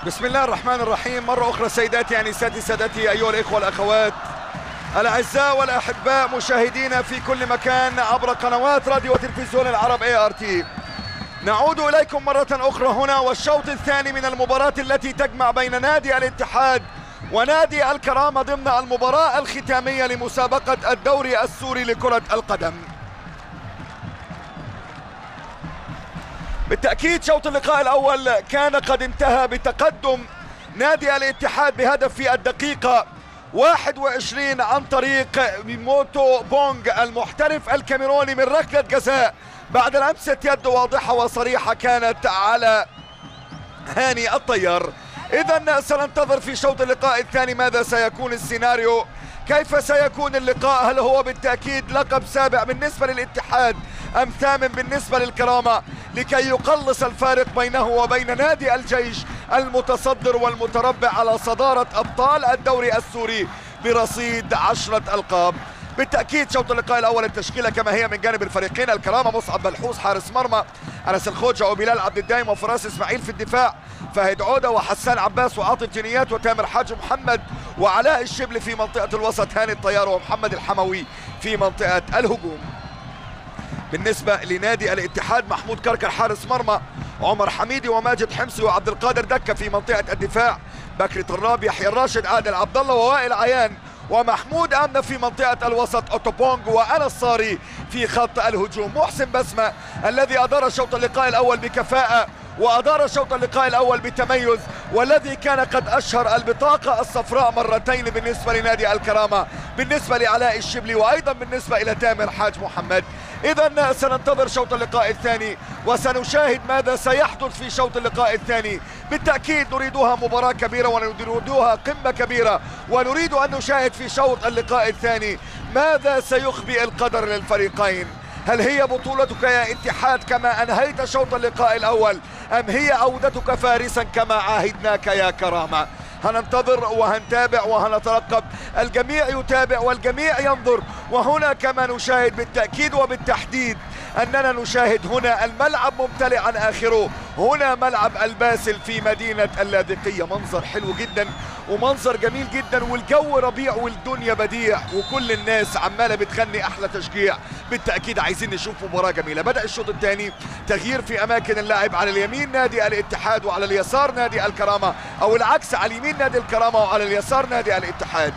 بسم الله الرحمن الرحيم. مرة أخرى سيداتي أنساتي سادتي أيها الإخوة والأخوات الأعزاء والأحباء مشاهدينا في كل مكان عبر قنوات راديو وتلفزيون العرب ART، نعود إليكم مرة أخرى هنا والشوط الثاني من المباراة التي تجمع بين نادي الاتحاد ونادي الكرامة ضمن المباراة الختامية لمسابقة الدوري السوري لكرة القدم. بالتأكيد شوط اللقاء الأول كان قد انتهى بتقدم نادي الاتحاد بهدف في الدقيقة 21 عن طريق موتو بونغ المحترف الكاميروني من ركلة جزاء بعد لمسة يد واضحة وصريحة كانت على هاني الطيار. إذن سننتظر في شوط اللقاء الثاني ماذا سيكون السيناريو، كيف سيكون اللقاء، هل هو بالتأكيد لقب سابع بالنسبة للاتحاد أم ثامن بالنسبة للكرامة لكي يقلص الفارق بينه وبين نادي الجيش المتصدر والمتربع على صدارة أبطال الدوري السوري برصيد 10 ألقاب. بالتأكيد شوط اللقاء الأول التشكيلة كما هي من جانب الفريقين: الكرامة مصعب بلحوس حارس مرمى، أنس الخوجة وبلال عبد الدايم وفراس إسماعيل في الدفاع، فهد عودة وحسان عباس وعاطف جنيات وتامر حاج محمد وعلاء الشبل في منطقة الوسط، هاني الطيار ومحمد الحموي في منطقة الهجوم. بالنسبة لنادي الاتحاد محمود كركر حارس مرمى، عمر حميدي وماجد حمصي وعبد القادر دكة في منطقة الدفاع، بكري طراب، يحيى الراشد، عادل عبد الله ووائل عيان ومحمود أمنة في منطقة الوسط، أوتوبونغ وأنا الصاري في خط الهجوم. محسن بسمة الذي أدار شوط اللقاء الأول بكفاءة وأدار شوط اللقاء الأول بتميز، والذي كان قد أشهر البطاقة الصفراء مرتين بالنسبة لنادي الكرامة بالنسبة لعلاء الشبلي وأيضا بالنسبة إلى تامر حاج محمد. إذن سننتظر شوط اللقاء الثاني وسنشاهد ماذا سيحدث في شوط اللقاء الثاني. بالتأكيد نريدها مباراة كبيرة ونريدها قمة كبيرة، ونريد أن نشاهد في شوط اللقاء الثاني ماذا سيخبئ القدر للفريقين. هل هي بطولتك يا اتحاد كما أنهيت شوط اللقاء الأول، أم هي عودتك فارسا كما عاهدناك يا كرامة؟ هننتظر وهنتابع وهنترقب، الجميع يتابع والجميع ينظر، وهنا كما نشاهد بالتأكيد وبالتحديد أننا نشاهد هنا الملعب ممتلئا آخره، هنا ملعب الباسل في مدينة اللاذقية. منظر حلو جدا ومنظر جميل جدا والجو ربيع والدنيا بديع وكل الناس عمالة بتغني أحلى تشجيع. بالتأكيد عايزين نشوف مباراة جميلة. بدأ الشوط الثاني تغيير في أماكن اللاعب، على اليمين نادي الاتحاد وعلى اليسار نادي الكرامة، أو العكس، على اليمين نادي الكرامة وعلى اليسار نادي الاتحاد.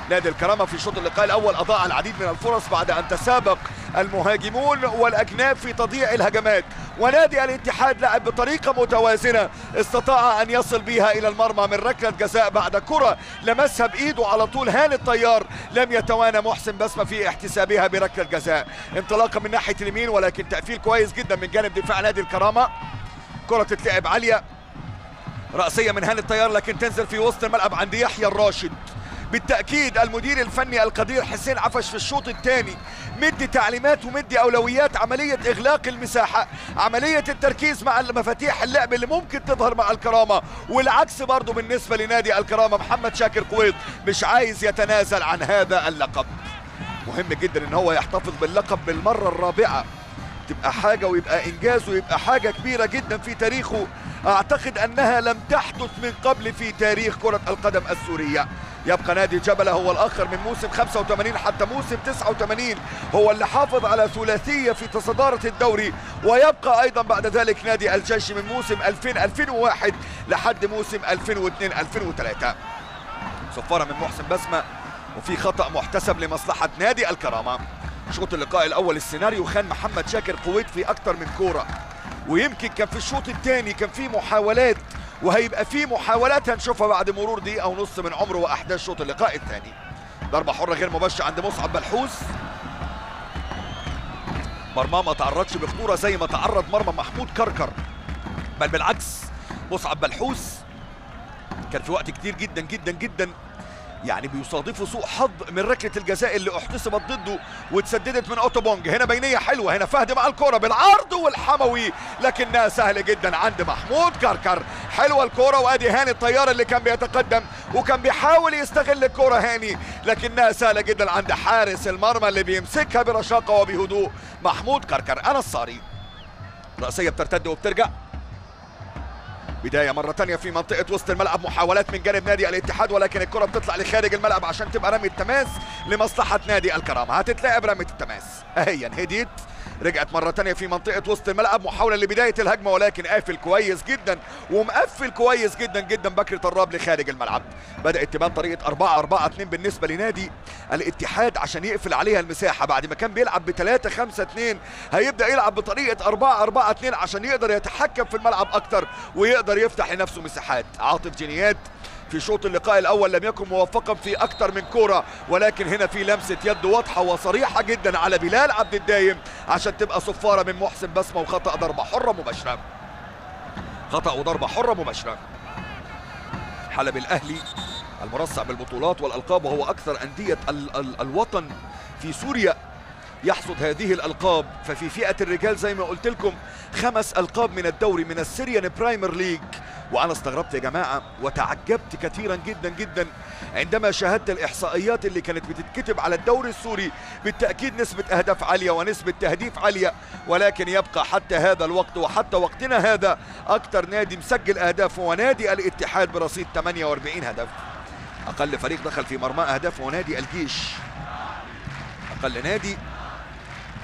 نادي الكرامة في شوط اللقاء الأول أضاع العديد من الفرص بعد أن تسابق المهاجمون والأجناب في تضييع الهجمات، ونادي الاتحاد لعب بطريقة متوازنة استطاع أن يصل بها إلى المرمى من ركلة جزاء بعد كرة لمسها بإيده على طول هاني الطيار، لم يتوانى محسن بسمة في احتسابها بركلة جزاء. انطلاقة من ناحية اليمين ولكن تقفيل كويس جدا من جانب دفاع نادي الكرامة، كرة تتلعب عالية رأسية من هاني الطيار لكن تنزل في وسط الملعب عند يحيى الراشد. بالتأكيد المدير الفني القدير حسين عفش في الشوط الثاني مدي تعليمات ومدي أولويات، عملية إغلاق المساحة، عملية التركيز مع مفاتيح اللعب اللي ممكن تظهر مع الكرامة، والعكس برضو بالنسبة لنادي الكرامة. محمد شاكر قويض مش عايز يتنازل عن هذا اللقب، مهم جدا ان هو يحتفظ باللقب بالمرة الرابعة، تبقى حاجة ويبقى إنجاز ويبقى حاجة كبيرة جدا في تاريخه، أعتقد أنها لم تحدث من قبل في تاريخ كرة القدم السورية. يبقى نادي جبلة هو الآخر من موسم 85 حتى موسم 89 هو اللي حافظ على ثلاثية في تصدارة الدوري، ويبقى أيضا بعد ذلك نادي الجيش من موسم 2000-2001 لحد موسم 2002-2003. صفارة من محسن بسمة وفي خطأ محتسب لمصلحة نادي الكرامة. شوط اللقاء الأول السيناريو خان محمد شاكر قويت في أكثر من كورة، ويمكن كان في الشوط الثاني كان في محاولات وهيبقى في محاولات هنشوفها بعد مرور دقيقة ونص من عمره وأحداث شوط اللقاء الثاني. ضربة حرة غير مباشرة عند مصعب بلحوس، مرمى ما تعرضش بخطورة زي ما تعرض مرمى محمود كركر، بل بالعكس مصعب بلحوس كان في وقت كتير جدا جدا جدا يعني بيصادفه سوء حظ من ركلة الجزاء اللي احتسبت ضده واتسددت من اوتوبونج. هنا بينية حلوة، هنا فهد مع الكرة بالعرض والحموي لكنها سهلة جدا عند محمود كركر. حلوة الكرة وادي هاني الطيار اللي كان بيتقدم وكان بيحاول يستغل الكرة هاني، لكنها سهلة جدا عند حارس المرمى اللي بيمسكها برشاقة وبهدوء محمود كركر. أنا الصاري رأسية بترتد وبترجع بداية مرة تانية في منطقة وسط الملعب، محاولات من جانب نادي الاتحاد ولكن الكرة بتطلع لخارج الملعب عشان تبقى رمية تماس لمصلحة نادي الكرامة. هتتلعب رمية التماس اهي هديت، رجعت مرة تانية في منطقة وسط الملعب، محاولة لبداية الهجمة ولكن قافل كويس جدا ومقفل كويس جدا جدا بكر طراب لخارج الملعب. بدأت تبان طريقة 4-4-2 بالنسبة لنادي الاتحاد عشان يقفل عليها المساحة، بعد ما كان بيلعب ب3-5-2 هيبدأ يلعب بطريقة 4-4-2 عشان يقدر يتحكم في الملعب أكتر ويقدر يفتح لنفسه مساحات. عاطف جنيات في شوط اللقاء الاول لم يكن موفقا في اكتر من كرة، ولكن هنا في لمسة يد واضحة وصريحة جدا على بلال عبد الدايم عشان تبقى صفارة من محسن بسمة وخطأ ضربة حرة مباشرة. خطأ وضربة حرة مباشرة. حلب الاهلي المرصع بالبطولات والالقاب وهو اكثر اندية الوطن في سوريا يحصد هذه الالقاب، ففي فئة الرجال زي ما قلت لكم 5 القاب من الدوري من السيريان برايمر ليج. وانا استغربت يا جماعه وتعجبت كثيرا جدا جدا عندما شاهدت الاحصائيات اللي كانت بتتكتب على الدوري السوري. بالتاكيد نسبه اهداف عاليه ونسبه تهديف عاليه، ولكن يبقى حتى هذا الوقت وحتى وقتنا هذا اكثر نادي مسجل اهداف هو نادي الاتحاد برصيد 48 هدف. اقل فريق دخل في مرمى اهداف هو نادي الجيش. اقل نادي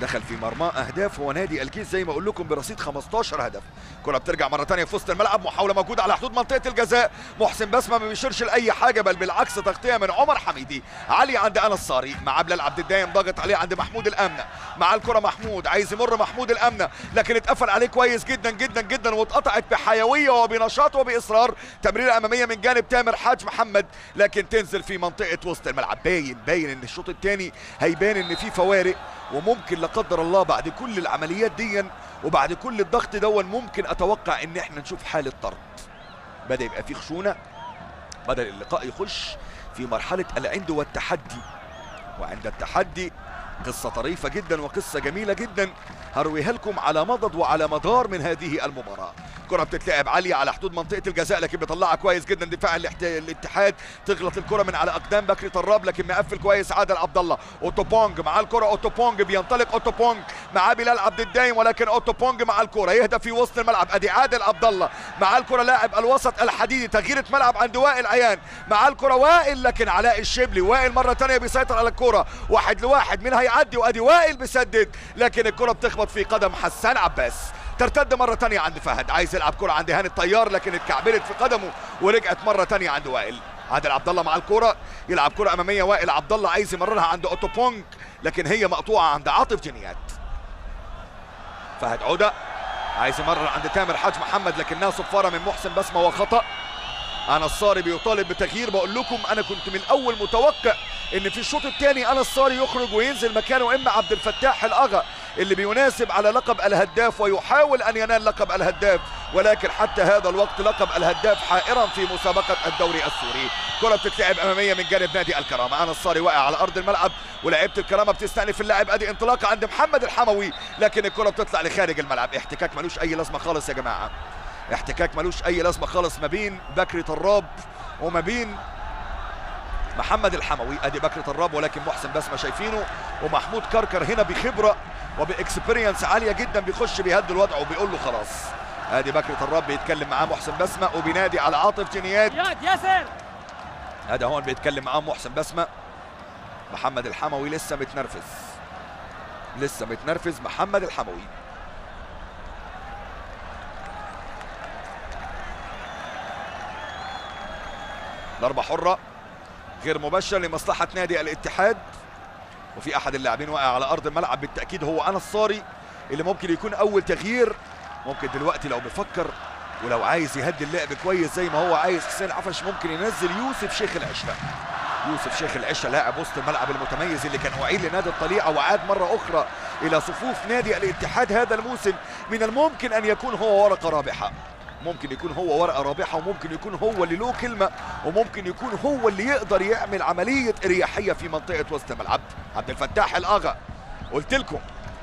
دخل في مرمى اهداف هو نادي الجيش زي ما اقول لكم برصيد 15 هدف. كرة بترجع مرة تانية في وسط الملعب، محاولة موجودة على حدود منطقة الجزاء، محسن بسمة ما بيشيرش لأي حاجة بل بالعكس تغطية من عمر حميدي. علي عند أنس صاري مع بلال عبد الدايم ضاغط عليه عند محمود الأمنة، مع الكرة محمود عايز يمر محمود الأمنة لكن اتقفل عليه كويس جدا جدا جدا واتقطعت بحيوية وبنشاط وبإصرار. تمريرة أمامية من جانب تامر حاج محمد لكن تنزل في منطقة وسط الملعب. باين إن الشوط الثاني هيبان إن في فوارق، وممكن لا قدر الله بعد كل العمليات دي وبعد كل الضغط دون ممكن اتوقع ان احنا نشوف حالة طرد. بدأ يبقى في خشونة، بدأ اللقاء يخش في مرحلة العند والتحدي، وعند التحدي قصة طريفة جدا وقصة جميلة جدا هرويها لكم على مضض وعلى مدار من هذه المباراة. كرة بتتلعب عالية على حدود منطقة الجزاء لكن بيطلعها كويس جدا دفاع الاتحاد، تغلط الكرة من على اقدام بكري طراب لكن مقفل كويس عادل عبد الله. اوتو بونج مع الكرة، اوتو بونج بينطلق، اوتو بونج مع بلال عبد الدايم ولكن اوتو بونج مع الكرة يهدى في وسط الملعب. ادي عادل عبد الله مع الكرة لاعب الوسط الحديدي، تغييرة ملعب عند وائل عيان مع الكرة وائل لكن علاء الشبلي. وائل مرة ثانية بيسيطر على الكرة 1-1 مين هيعدي، وادي وائل بيسدد لكن الكرة بتخبط في قدم حسان عباس. ترتد مرة تانية عند فهد، عايز يلعب كرة عند هاني الطيار لكن اتكعبلت في قدمه ورجعت مرة تانية عند وائل. عادل عبد الله مع الكرة يلعب كرة أمامية، وائل عبد الله عايز يمررها عند اوتو بونج لكن هي مقطوعة عند عاطف جنيات. فهد عودة عايز يمرر عند تامر حاج محمد لكنها صفارة من محسن بسمة وخطأ. أنس صاري بيطالب بتغيير. بقول لكم أنا كنت من الأول متوقع إن في الشوط الثاني أنس صاري يخرج وينزل مكانه إما عبد الفتاح الأغا اللي بيناسب على لقب الهداف ويحاول أن ينال لقب الهداف، ولكن حتى هذا الوقت لقب الهداف حائرا في مسابقة الدوري السوري. كرة بتتلعب أمامية من جانب نادي الكرامة، أنس صاري واقع على أرض الملعب ولاعيبة الكرامة بتستأنف اللاعب. أدي انطلاقة عند محمد الحموي لكن الكرة بتطلع لخارج الملعب. احتكاك ملوش أي لازمة خالص يا جماعة، احتكاك ملوش أي لازمة خالص ما بين بكري طراب وما بين محمد الحموي. ادي بكري طراب ولكن محسن بسمة شايفينه، ومحمود كركر هنا بخبرة وباكسبيرينس عالية جدا بيخش بيهدي الوضع وبيقول له خلاص. ادي بكري طراب بيتكلم معاه محسن بسمة وبينادي على عاطف جنيات. ياسر ادي هون بيتكلم معاه محسن بسمة. محمد الحموي لسه متنرفز محمد الحموي. ضربة حرة غير مباشرة لمصلحة نادي الاتحاد، وفي احد اللاعبين واقع على ارض الملعب بالتاكيد هو انس صاري اللي ممكن يكون اول تغيير. ممكن دلوقتي لو بيفكر ولو عايز يهدي اللعب كويس زي ما هو عايز حسين عفش ممكن ينزل يوسف شيخ العشرة. يوسف شيخ العشرة لاعب وسط الملعب المتميز اللي كان أعيد لنادي الطليعة وعاد مرة أخرى إلى صفوف نادي الاتحاد هذا الموسم. من الممكن أن يكون هو ورقة رابحة، ممكن يكون هو ورقة رابحة، وممكن يكون هو اللي له كلمة، وممكن يكون هو اللي يقدر يعمل عملية إريحية في منطقة وسط الملعب. عبد الفتاح الأغا قلت لكم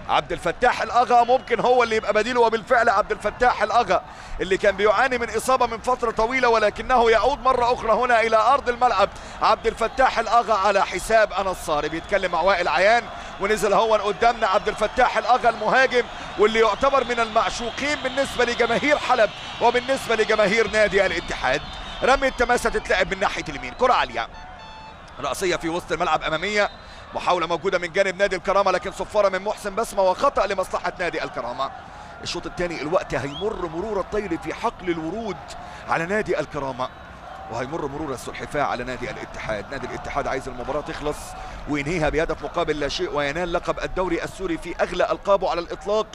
عبد الفتاح الأغا ممكن هو اللي يبقى بديله، وبالفعل عبد الفتاح الأغا اللي كان بيعاني من إصابة من فترة طويلة ولكنه يعود مرة أخرى هنا إلى أرض الملعب. عبد الفتاح الأغا على حساب أنس صاري بيتكلم مع وائل عيان. ونزل هو قدامنا عبد الفتاح الأغا المهاجم، واللي يعتبر من المعشوقين بالنسبة لجماهير حلب وبالنسبة لجماهير نادي الاتحاد. رمي التماسة تتلعب من ناحية اليمين، كرة عالية رأسية في وسط الملعب أمامية، محاولة موجودة من جانب نادي الكرامة لكن صفارة من محسن بسمة وخطأ لمصلحة نادي الكرامة. الشوط الثاني الوقت هيمر مرور الطير في حقل الورود على نادي الكرامة، وهيمر مرور السلحفاة على نادي الاتحاد. نادي الاتحاد عايز المباراة تخلص وينهيها بهدف مقابل لا شيء وينال لقب الدوري السوري في أغلى ألقابه على الإطلاق،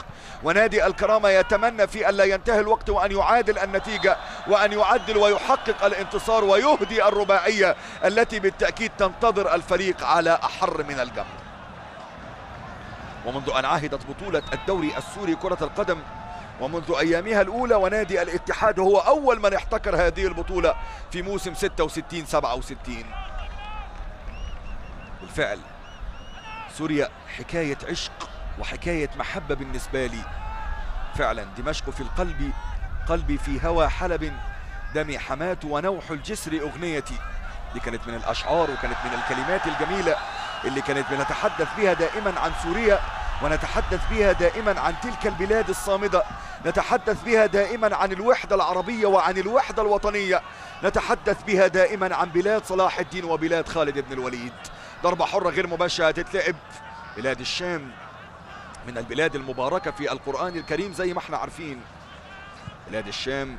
ونادي الكرامة يتمنى في أن لا ينتهي الوقت وأن يعادل النتيجة وأن يعدل ويحقق الانتصار ويهدي الرباعية التي بالتأكيد تنتظر الفريق على أحر من الجمر. ومنذ أن عهدت بطولة الدوري السوري كرة القدم ومنذ أيامها الأولى، ونادي الاتحاد هو أول من احتكر هذه البطولة في موسم 66-67. بالفعل سوريا حكاية عشق وحكاية محبة بالنسبة لي فعلا. دمشق في القلب، قلبي في هوى حلب، دمي حماة ونوح الجسر أغنيتي. دي كانت من الأشعار وكانت من الكلمات الجميلة اللي كانت بنتحدث بها دائما عن سوريا، ونتحدث بها دائما عن تلك البلاد الصامدة، نتحدث بها دائما عن الوحدة العربية وعن الوحدة الوطنية، نتحدث بها دائما عن بلاد صلاح الدين وبلاد خالد بن الوليد. ضربة حرة غير مباشرة هتتلعب. بلاد الشام من البلاد المباركة في القرآن الكريم زي ما احنا عارفين. بلاد الشام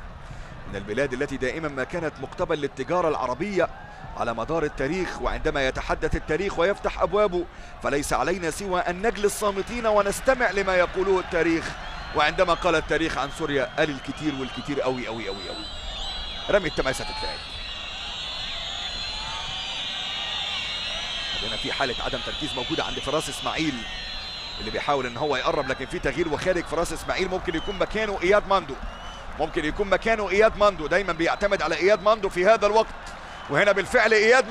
من البلاد التي دائما ما كانت مقتبل للتجارة العربية على مدار التاريخ، وعندما يتحدث التاريخ ويفتح أبوابه فليس علينا سوى أن نجلس صامتين ونستمع لما يقوله التاريخ. وعندما قال التاريخ عن سوريا قال الكثير والكثير قوي قوي قوي قوي. رمي التماسة تتلعب. هنا في حالة عدم تركيز موجودة عند فراس اسماعيل اللي بيحاول ان هو يقرب، لكن في تغيير وخارج فراس اسماعيل. ممكن يكون مكانه اياد ماندو، ممكن يكون مكانه اياد ماندو، دايما بيعتمد على اياد ماندو في هذا الوقت. وهنا بالفعل اياد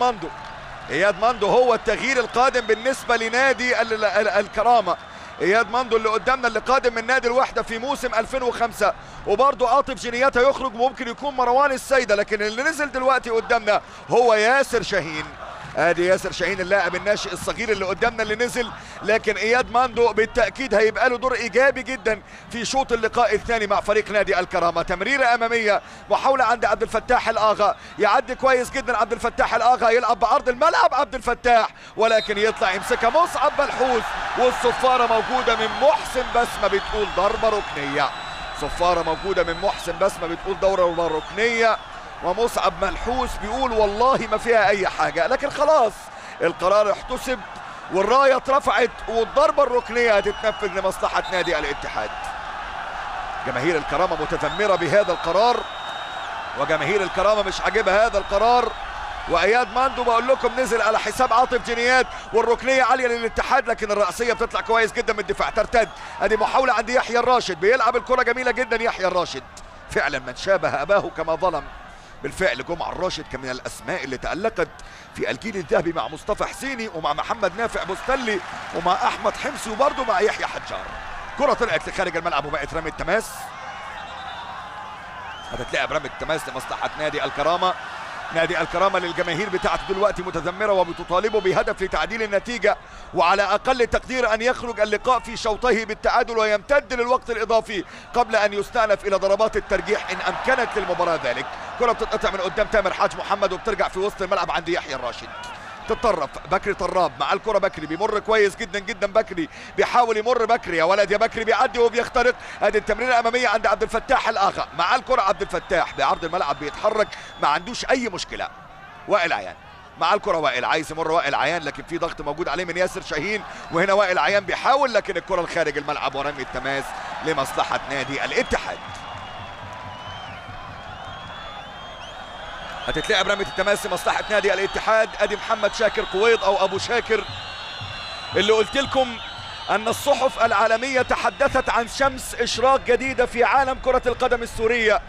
ماندو هو التغيير القادم بالنسبة لنادي الكرامة. اياد ماندو اللي قدامنا اللي قادم من نادي الوحدة في موسم 2005، وبرضه عاطف جنياتا يخرج، ممكن يكون مروان السيدة، لكن اللي نزل دلوقتي قدامنا هو ياسر شاهين. ادي ياسر شاهين اللاعب الناشئ الصغير اللي قدامنا اللي نزل، لكن اياد ماندو بالتاكيد هيبقى له دور ايجابي جدا في شوط اللقاء الثاني مع فريق نادي الكرامه. تمريره اماميه، محاوله عند عبد الفتاح الاغا، يعدي كويس جدا عبد الفتاح الاغا، يلعب بعرض الملعب عبد الفتاح، ولكن يطلع يمسكها مصعب ملحوس، والصفاره موجوده من محسن بسمه بتقول ضربه ركنيه. صفاره موجوده من محسن بسمه بتقول ضربه ركنيه، ومصعب ملحوس بيقول والله ما فيها اي حاجة، لكن خلاص القرار احتسب والراية اترفعت والضربة الركنية هتتنفذ لمصلحة نادي الاتحاد. جماهير الكرامة متذمرة بهذا القرار، وجماهير الكرامة مش عاجبها هذا القرار. واياد ماندو بقول لكم نزل على حساب عاطف جنيات، والركنيه عاليه للاتحاد، لكن الرأسيه بتطلع كويس جدا من الدفاع. ترتد، ادي محاوله عند يحيى الراشد، بيلعب الكره جميله جدا يحيى الراشد، فعلا من شابه اباه كما ظلم. بالفعل جمعة الراشد كان من الاسماء اللي تألقت في الجيل الذهبي مع مصطفى حسيني ومع محمد نافع بوستلي ومع احمد حمصي وبرضه مع يحيى حجار. كرة طلعت لخارج الملعب وبقت رمي التماس. هتتلعب رمي التماس لمصلحة نادي الكرامة. نادي الكرامة للجماهير بتاعته دلوقتي متذمرة وبتطالبه بهدف لتعديل النتيجة، وعلى أقل تقدير أن يخرج اللقاء في شوطه بالتعادل ويمتد للوقت الإضافي قبل أن يستأنف إلى ضربات الترجيح إن أمكنت للمباراة ذلك. كرة بتتقطع من قدام تامر حاج محمد وبترجع في وسط الملعب عند يحيى الراشد. تتطرف بكري طراب مع الكرة، بكري بيمر كويس جدا جدا، بكري بيحاول يمر، بكري يا ولد يا بكري بيعدي وبيخترق. ادي التمريره الاماميه عند عبد الفتاح الاغا، مع الكرة عبد الفتاح بعرض الملعب بيتحرك ما عندوش اي مشكله. وائل عيان مع الكرة، وائل عايز يمر، وائل عيان لكن في ضغط موجود عليه من ياسر شاهين، وهنا وائل عيان بيحاول لكن الكرة لخارج الملعب ورمي التماس لمصلحة نادي الاتحاد. هتتلعب رمية التماس لمصلحة نادي الاتحاد. ادي محمد شاكر قويض او ابو شاكر اللي قلت لكم ان الصحف العالمية تحدثت عن شمس اشراق جديدة في عالم كرة القدم السورية،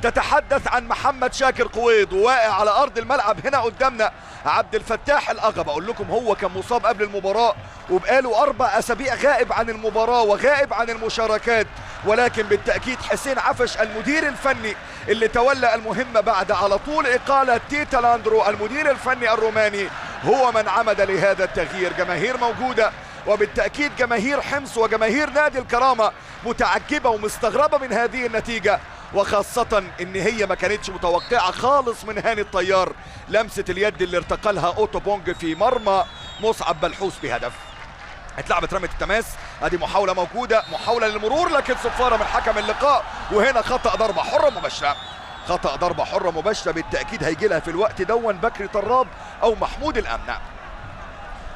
تتحدث عن محمد شاكر قويض، وواقع على ارض الملعب هنا قدامنا عبد الفتاح الاغا. بقول لكم هو كان مصاب قبل المباراة وبقاله 4 أسابيع غائب عن المباراة وغائب عن المشاركات، ولكن بالتأكيد حسين عفش المدير الفني اللي تولى المهمة بعد على طول إقالة تيتا لاندرو المدير الفني الروماني هو من عمد لهذا التغيير. جماهير موجودة وبالتأكيد جماهير حمص وجماهير نادي الكرامة متعجبة ومستغربة من هذه النتيجة، وخاصة ان هي ما كانتش متوقعة خالص من هاني الطيار لمسة اليد اللي ارتقلها اوتو بونج في مرمى مصعب بلحوس بهدف. اتلعبت رمية التماس، ادي محاولة موجودة، محاولة للمرور لكن صفارة من حكم اللقاء، وهنا خطأ ضربة حرة مباشرة. خطأ ضربة حرة مباشرة بالتأكيد هيجي لها في الوقت دون بكري طراب او محمود الأمنة.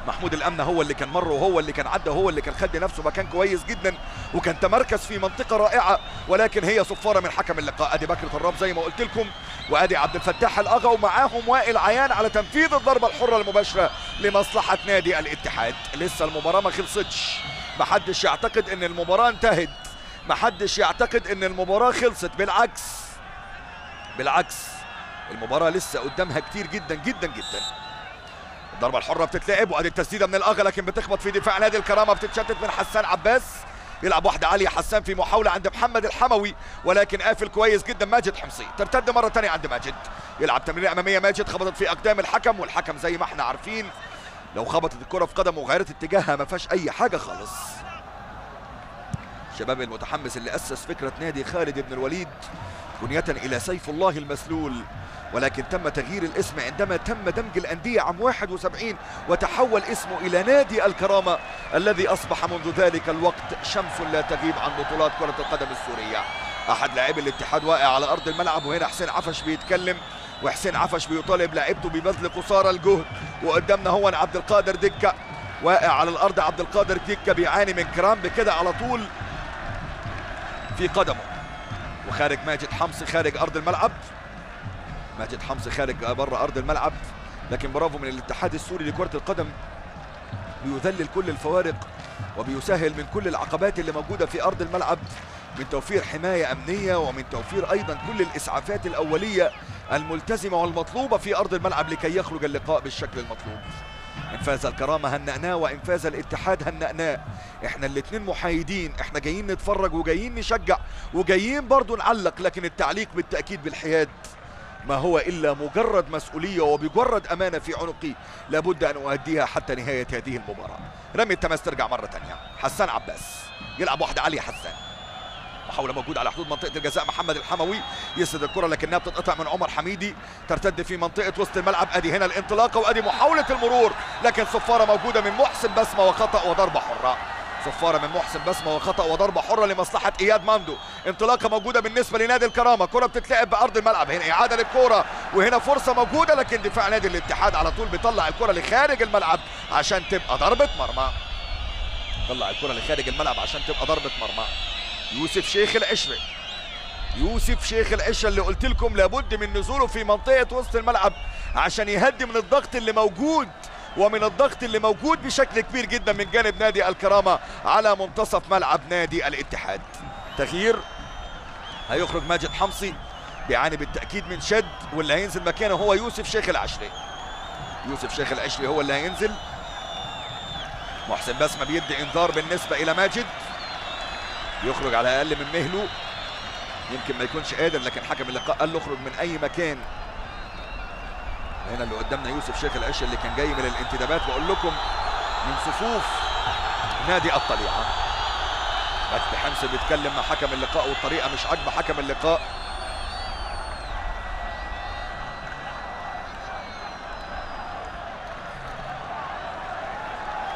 محمود الأمنة هو اللي كان مر وهو اللي كان عدى وهو اللي كان خد نفسه مكان كويس جدا وكان تمركز في منطقة رائعة، ولكن هي صفارة من حكم اللقاء. ادي بكري طراب زي ما قلت لكم، وادي عبد الفتاح الأغا ومعاهم وائل عيان على تنفيذ الضربة الحرة المباشرة لمصلحة نادي الاتحاد. لسه المباراة ما خلصتش، محدش يعتقد ان المباراة انتهت، محدش يعتقد ان المباراة خلصت، بالعكس بالعكس المباراة لسه قدامها كتير جدا جدا جدا. الضربة الحرة بتتلعب وادي التسديدة من الأغا لكن بتخبط في دفاع نادي الكرامة، بتتشتت من حسان عباس، يلعب واحدة عالية حسان في محاولة عند محمد الحموي ولكن قافل كويس جدا ماجد حمصي، ترتد مرة ثانية عند ماجد، يلعب تمريرة أمامية ماجد خبطت في أقدام الحكم، والحكم زي ما احنا عارفين لو خبطت الكرة في قدمه وغيرت اتجاهها ما فيهاش أي حاجة خالص. الشباب المتحمس اللي أسس فكرة نادي خالد بن الوليد بنية إلى سيف الله المسلول، ولكن تم تغيير الاسم عندما تم دمج الأندية عام 71 وتحول اسمه إلى نادي الكرامة الذي أصبح منذ ذلك الوقت شمس لا تغيب عن بطولات كرة القدم السورية. أحد لاعبي الاتحاد واقع على أرض الملعب، وهنا حسين عفش بيتكلم، وحسين عفش بيطالب لاعبته ببذل قصارى الجهد، وقدامنا هو عبد القادر دكة واقع على الأرض. عبد القادر دكة بيعاني من كرامب كده على طول في قدمه، وخارج ماجد حمصي خارج أرض الملعب، ماجد حمصي خارج بره أرض الملعب، لكن برافو من الاتحاد السوري لكرة القدم، بيذلل كل الفوارق وبيسهل من كل العقبات اللي موجودة في أرض الملعب، من توفير حماية أمنية ومن توفير أيضا كل الإسعافات الأولية الملتزمة والمطلوبة في أرض الملعب لكي يخرج اللقاء بالشكل المطلوب. إن فاز الكرامة هنأناه وإن فاز الاتحاد هنأناه، احنا الاتنين محايدين، احنا جايين نتفرج وجايين نشجع وجايين برضو نعلق، لكن التعليق بالتأكيد بالحياد ما هو إلا مجرد مسؤولية وبمجرد أمانة في عنقي لابد أن أؤديها حتى نهاية هذه المباراة. رمي التماس ترجع مرة ثانية، حسان عباس يلعب واحدة عالية، حسان محاولة موجودة على حدود منطقة الجزاء، محمد الحموي يسد الكرة لكنها بتتقطع من عمر حميدي، ترتد في منطقة وسط الملعب، ادي هنا الانطلاقة وادي محاولة المرور، لكن صفارة موجودة من محسن بسمة وخطأ وضربة حرة. صفارة من محسن بسمة وخطأ وضربة حرة لمصلحة إياد ماندو. انطلاقة موجودة بالنسبة لنادي الكرامة، كرة بتتلعب بأرض الملعب، هنا إعادة للكرة وهنا فرصة موجودة، لكن دفاع نادي الاتحاد على طول بيطلع الكرة لخارج الملعب عشان تبقى ضربة مرمى. طلع الكرة لخارج الملعب عشان تبقى ضربة مرمى. يوسف شيخ العشري، يوسف شيخ العشري اللي قلت لكم لابد من نزوله في منطقة وسط الملعب عشان يهدي من الضغط اللي موجود ومن الضغط اللي موجود بشكل كبير جدا من جانب نادي الكرامة على منتصف ملعب نادي الاتحاد. تغيير، هيخرج ماجد حمصي بيعاني بالتأكيد من شد، واللي هينزل مكانه هو يوسف شيخ العشري. يوسف شيخ العشري هو اللي هينزل. محسن بسمة بيدي انذار بالنسبة إلى ماجد، يخرج على أقل من مهله، يمكن ما يكونش قادر لكن حكم اللقاء قال له اخرج من أي مكان. هنا اللي قدامنا يوسف شيخ العشري اللي كان جاي من الانتدابات، بقول لكم من صفوف نادي الطليعة. مجدي حمصي بيتكلم مع حكم اللقاء والطريقة مش عاجبة حكم اللقاء.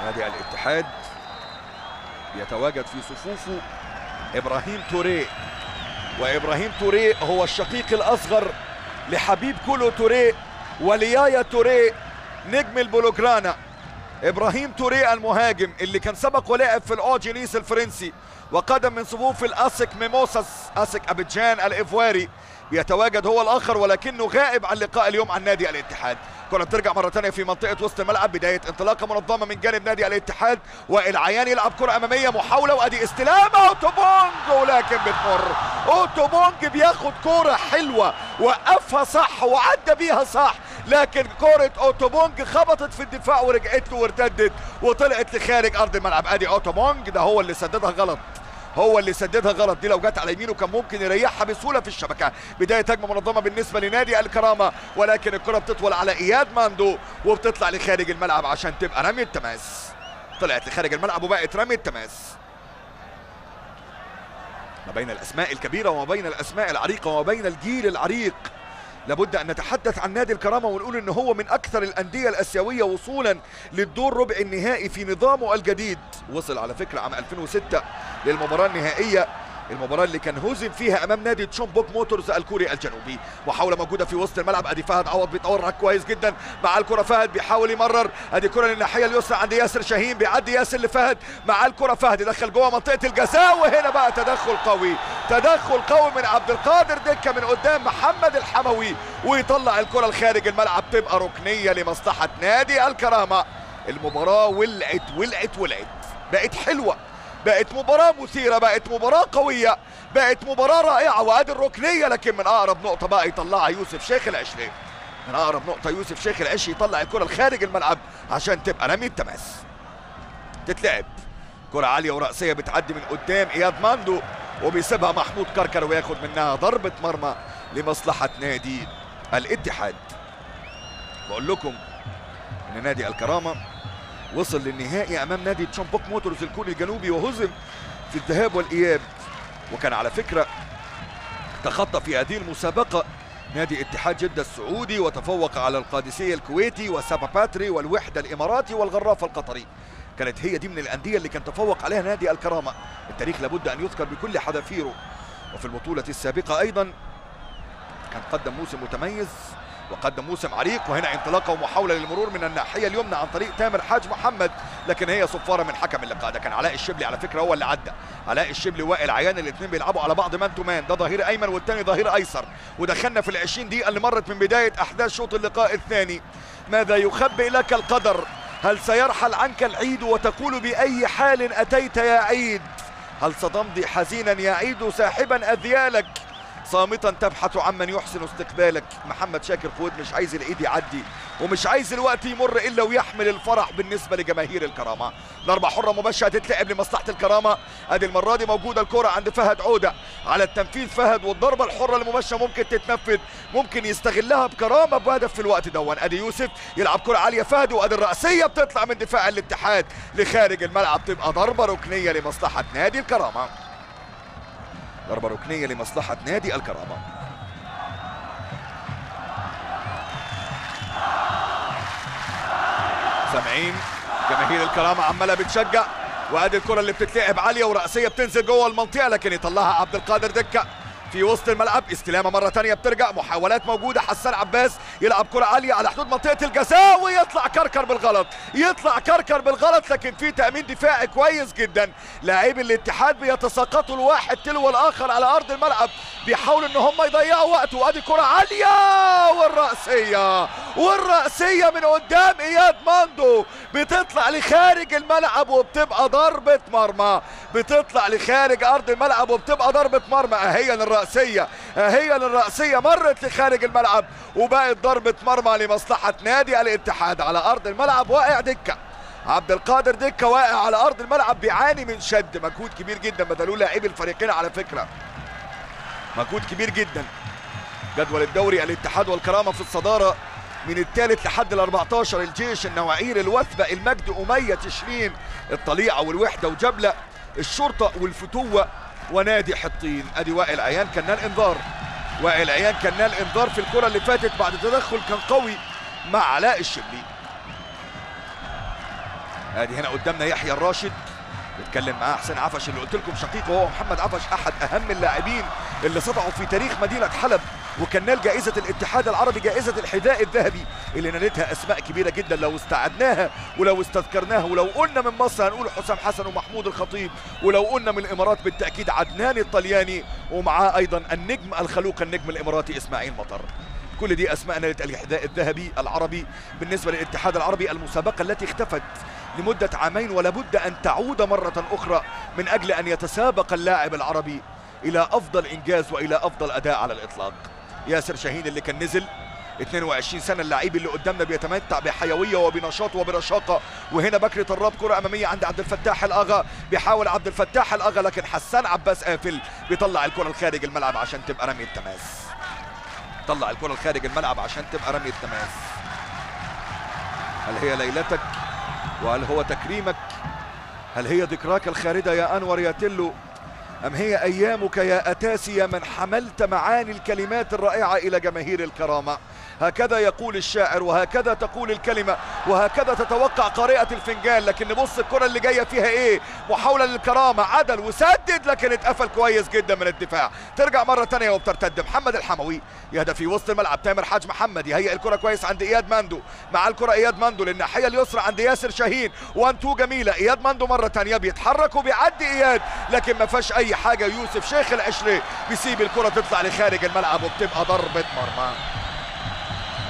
نادي الاتحاد يتواجد في صفوفه إبراهيم توريه، وإبراهيم توريه هو الشقيق الأصغر لحبيب كولو توريه وليايا توريه نجم البلوغرانا. إبراهيم توريه المهاجم اللي كان سبق ولعب في الأوجي نيس الفرنسي وقدم من صفوف الأسك ميموساس أسك أبيجان الإيفواري، بيتواجد هو الآخر ولكنه غائب عن لقاء اليوم عن نادي الاتحاد. كرة بترجع مرة ثانية في منطقة وسط الملعب، بداية انطلاقة منظمة من جانب نادي الاتحاد، والعيان يلعب كرة أمامية، محاولة وأدي استلامة أوتوبونج ولكن بتمر. أوتوبونج بياخد كرة حلوة وقفها صح وعدى بيها صح، لكن كرة أوتوبونج خبطت في الدفاع ورجعت له وارتدت وطلعت لخارج أرض الملعب. أدي أوتوبونج ده هو اللي سددها غلط، هو اللي سددها غلط، دي لو جت على يمينه كان ممكن يريحها بسهوله في الشبكه. بدايه هجمه منظمه بالنسبه لنادي الكرامه، ولكن الكره بتطول على اياد ماندو وبتطلع لخارج الملعب عشان تبقى رمي التماس. طلعت لخارج الملعب وبقت رمي التماس. ما بين الاسماء الكبيره وما بين الاسماء العريقه وما بين الجيل العريق، لابد ان نتحدث عن نادي الكرامه ونقول ان هو من اكثر الانديه الاسيويه وصولا للدور ربع النهائي في نظامه الجديد. وصل على فكره عام 2006 للمباراه النهائيه، المباراة اللي كان هزم فيها امام نادي تشونبوك موتورز الكوري الجنوبي. محاولة موجودة في وسط الملعب، ادي فهد عوض بيتورك كويس جدا مع الكرة، فهد بيحاول يمرر، ادي كرة للناحية اليسرى عند ياسر شاهين، بيعدي ياسر لفهد مع الكرة، فهد يدخل جوه منطقة الجزاء، وهنا بقى تدخل قوي، تدخل قوي من عبد القادر دكة من قدام محمد الحموي، ويطلع الكرة لخارج الملعب، تبقى ركنية لمصلحة نادي الكرامة. المباراة ولعت بقت حلوة، بقت مباراة مثيرة، بقت مباراة قوية، بقت مباراة رائعة، وادي الركنية. لكن من اقرب نقطة بقى يطلعها يوسف شيخ العشري، من اقرب نقطة يوسف شيخ العشري يطلع الكرة لخارج الملعب عشان تبقى رمي التماس. تتلعب كرة عالية ورأسية بتعدي من قدام اياد ماندو، وبيسيبها محمود كركر وياخد منها ضربة مرمى لمصلحة نادي الاتحاد. بقول لكم ان نادي الكرامة وصل للنهائي امام نادي تشونبوك موتورز الكوري الجنوبي، وهزم في الذهاب والاياب، وكان على فكره تخطى في هذه المسابقه نادي اتحاد جده السعودي، وتفوق على القادسيه الكويتي وسابا باتري والوحده الاماراتي والغراف القطري. كانت هي دي من الانديه اللي كان تفوق عليها نادي الكرامه. التاريخ لابد ان يذكر بكل حذافيره. وفي البطوله السابقه ايضا كان قدم موسم متميز وقدم موسم عريق، وهنا انطلاقه ومحاوله للمرور من الناحيه اليمنى عن طريق تامر حاج محمد، لكن هي صفاره من حكم اللقاء. ده كان علاء الشبلي على فكره هو اللي عدى، علاء الشبلي ووائل عيان، الاثنين بيلعبوا على بعض مان تو مان، ده ظهير ايمن والثاني ظهير ايسر. ودخلنا في ال20 دقيقه اللي مرت من بدايه احداث شوط اللقاء الثاني. ماذا يخبئ لك القدر؟ هل سيرحل عنك العيد وتقول باي حال اتيت يا عيد؟ هل ستمضي حزينا يا عيد ساحبا اذيالك، صامتا تبحث عمن يحسن استقبالك؟ محمد شاكر فؤاد مش عايز العيد يعدي، ومش عايز الوقت يمر الا ويحمل الفرح بالنسبه لجماهير الكرامه. ضربه حره مباشره تتلعب لمصلحه الكرامه، ادي المره دي موجوده الكره عند فهد عوده على التنفيذ فهد، والضربه الحره المباشره ممكن تتنفذ، ممكن يستغلها بكرامه بهدف في الوقت دون. ادي يوسف يلعب كره عاليه فهد، وادي الراسيه بتطلع من دفاع الاتحاد لخارج الملعب، تبقى ضربه ركنيه لمصلحه نادي الكرامه، ضربة ركنية لمصلحة نادي الكرامة. سامعين جماهير الكرامة عمالة بتشجع، وادي الكرة اللي بتتلعب عالية ورأسية بتنزل جوه المنطقة، لكن يطلعها عبد القادر دكة في وسط الملعب. استلامة مرة تانية بترجع، محاولات موجودة، حسان عباس يلعب كرة عالية على حدود منطقة الجزاء، ويطلع كركر بالغلط، يطلع كركر بالغلط، لكن في تأمين دفاعي كويس جدا. لاعبي الاتحاد بيتساقطوا الواحد تلو الآخر على أرض الملعب، بيحاولوا إن هم يضيعوا وقت. وادي كرة عالية والرأسية من قدام إياد ماندو بتطلع لخارج الملعب، وبتبقى ضربة مرمى، بتطلع لخارج أرض الملعب وبتبقى ضربة مرمى. هي للرأسية مرت لخارج الملعب، وبقت ضربة مرمى لمصلحة نادي الاتحاد على أرض الملعب. واقع دكة عبد القادر دكة، واقع على أرض الملعب بيعاني من شد، مجهود كبير جدا بذلوه لاعبي الفريقين على فكرة، مجهود كبير جدا. جدول الدوري الاتحاد والكرامة في الصدارة من الثالث لحد ال14، الجيش، النواعير، الوثبة، المجد، أمية، تشرين، الطليعة والوحدة وجبلة، الشرطة والفتوة ونادي حطين. ادي وائل عيان كان نال انذار، وائل عيان كان نال انذار في الكرة اللي فاتت بعد تدخل كان قوي مع علاء الشبلي. ادي هنا قدامنا يحيى الراشد بيتكلم معاه حسين عفش اللي قلت لكم شقيقه، وهو محمد عفش احد اهم اللاعبين اللي سطعوا في تاريخ مدينه حلب، وكان نال جائزه الاتحاد العربي، جائزه الحذاء الذهبي اللي نالتها اسماء كبيره جدا لو استعدناها ولو استذكرناها. ولو قلنا من مصر هنقول حسام حسن ومحمود الخطيب، ولو قلنا من الامارات بالتاكيد عدنان الطلياني، ومعاه ايضا النجم الخلوق النجم الاماراتي اسماعيل مطر. كل دي اسماء نالت الحذاء الذهبي العربي بالنسبه للاتحاد العربي، المسابقه التي اختفت لمده عامين ولابد ان تعود مره اخرى من اجل ان يتسابق اللاعب العربي الى افضل انجاز والى افضل اداء على الاطلاق. ياسر شاهين اللي كان نزل 22 سنه، اللاعب اللي قدامنا بيتمتع بحيويه وبنشاط وبرشاقه. وهنا بكرة الراب كره اماميه عند عبد الفتاح الاغا، بيحاول عبد الفتاح الاغا لكن حسان عباس قافل، بيطلع الكره لخارج الملعب عشان تبقى رمي التماس، طلع الكره لخارج الملعب عشان تبقى رمي التماس. هل هي ليلتك وهل هو تكريمك هل هي ذكراك الخالدة يا أنور يا تلو، أم هي أيامك يا أتاسي يا من حملت معاني الكلمات الرائعة إلى جماهير الكرامة؟ هكذا يقول الشاعر وهكذا تقول الكلمة وهكذا تتوقع قارئة الفنجان. لكن نبص الكرة اللي جاية فيها ايه، محاولة للكرامة، عدل وسدد لكن اتقفل كويس جدا من الدفاع. ترجع مرة تانية وبترتد. محمد الحموي يهدى في وسط الملعب، تامر حاج محمد يهيئ الكرة كويس عند اياد ماندو، مع الكرة اياد ماندو للناحية اليسرى عند ياسر شاهين، 1 2 جميلة. اياد ماندو مرة تانية بيتحرك وبيعدي اياد لكن ما فيهاش اي حاجة. يوسف شيخ العشري بيسيب الكرة تطلع لخارج الملعب وبتبقى ضربة مرمى.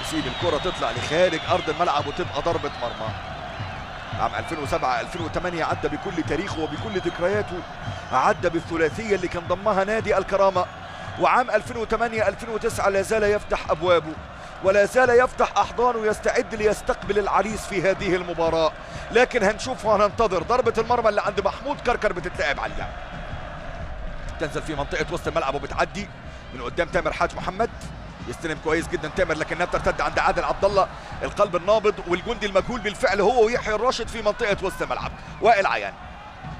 يسيب الكرة تطلع لخارج أرض الملعب وتبقى ضربة مرمى. عام 2007 2008 عدى بكل تاريخه وبكل ذكرياته، عدى بالثلاثية اللي كان ضمها نادي الكرامة. وعام 2008 2009 لا زال يفتح أبوابه ولا زال يفتح أحضانه، يستعد ليستقبل العريس في هذه المباراة. لكن هنشوف وهننتظر. ضربة المرمى اللي عند محمود كركر بتتلعب عليها، تنزل في منطقة وسط الملعب وبتعدي من قدام تامر حاج محمد، يستلم كويس جدا تامر لكنها بترتد عند عادل عبد الله القلب النابض والجندي المجهول بالفعل هو ويحيى الراشد في منطقة وسط الملعب. وائل عيان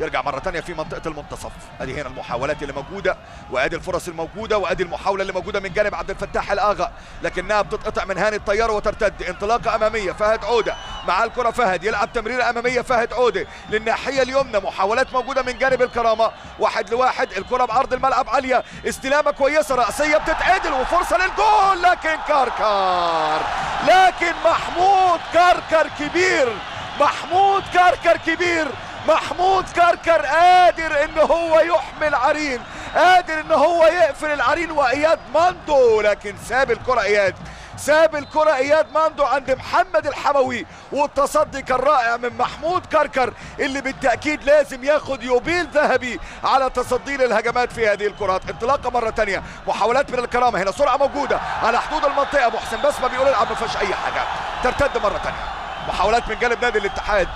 يرجع مرة تانية في منطقة المنتصف. ادي هنا المحاولات اللي موجودة وادي الفرص الموجودة وادي المحاولة اللي موجودة من جانب عبد الفتاح الآغا لكنها بتتقطع من هاني الطيار وترتد. انطلاقة أمامية، فهد عودة مع الكرة، فهد يلعب تمريرة أمامية، فهد عودة للناحية اليمنى. محاولات موجودة من جانب الكرامة، 1 لواحد. الكرة بعرض الملعب عالية، استلامة كويسة رأسية بتتعدل وفرصة للجول لكن كركر، لكن محمود كركر كبير، محمود كركر كبير. محمود كركر قادر ان هو يحمل عرين، قادر ان هو يقفل العرين واياد ماندو، لكن ساب الكرة اياد، ساب الكرة اياد ماندو عند محمد الحموي. والتصدي كان رائع من محمود كركر اللي بالتأكيد لازم ياخد يوبيل ذهبي على تصدي للهجمات في هذه الكرات. انطلاقة مرة تانية، محاولات من الكرامة، هنا سرعة موجودة على حدود المنطقة. محسن بسمة بيقول العب ما فيهاش اي حاجة. ترتد مرة تانية، محاولات من جانب نادي الاتحاد.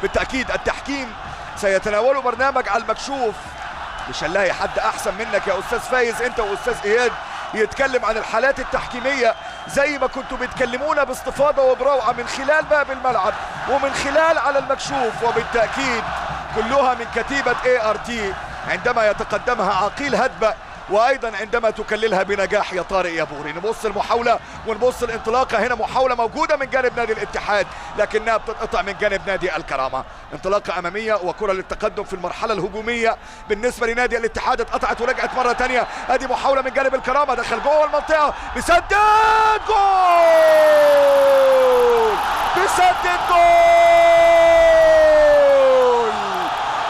بالتأكيد التحكيم سيتناولوا برنامج على المكشوف، مش هنلاقي حد احسن منك يا استاذ فايز انت واستاذ اياد يتكلم عن الحالات التحكيميه زي ما كنتوا بتكلمونا باستفاضه وبروعه من خلال باب الملعب ومن خلال على المكشوف، وبالتاكيد كلها من كتيبه ART عندما يتقدمها عقيل هدبه وايضا عندما تكللها بنجاح يا طارق يا بوري. نبص المحاوله ونبص الانطلاقه، هنا محاوله موجوده من جانب نادي الاتحاد لكنها بتتقطع من جانب نادي الكرامه. انطلاقه اماميه وكره للتقدم في المرحله الهجوميه بالنسبه لنادي الاتحاد، اتقطعت ورجعت مره ثانيه. ادي محاوله من جانب الكرامه، دخل جوه المنطقه، بيسدد جول، بيسدد جول.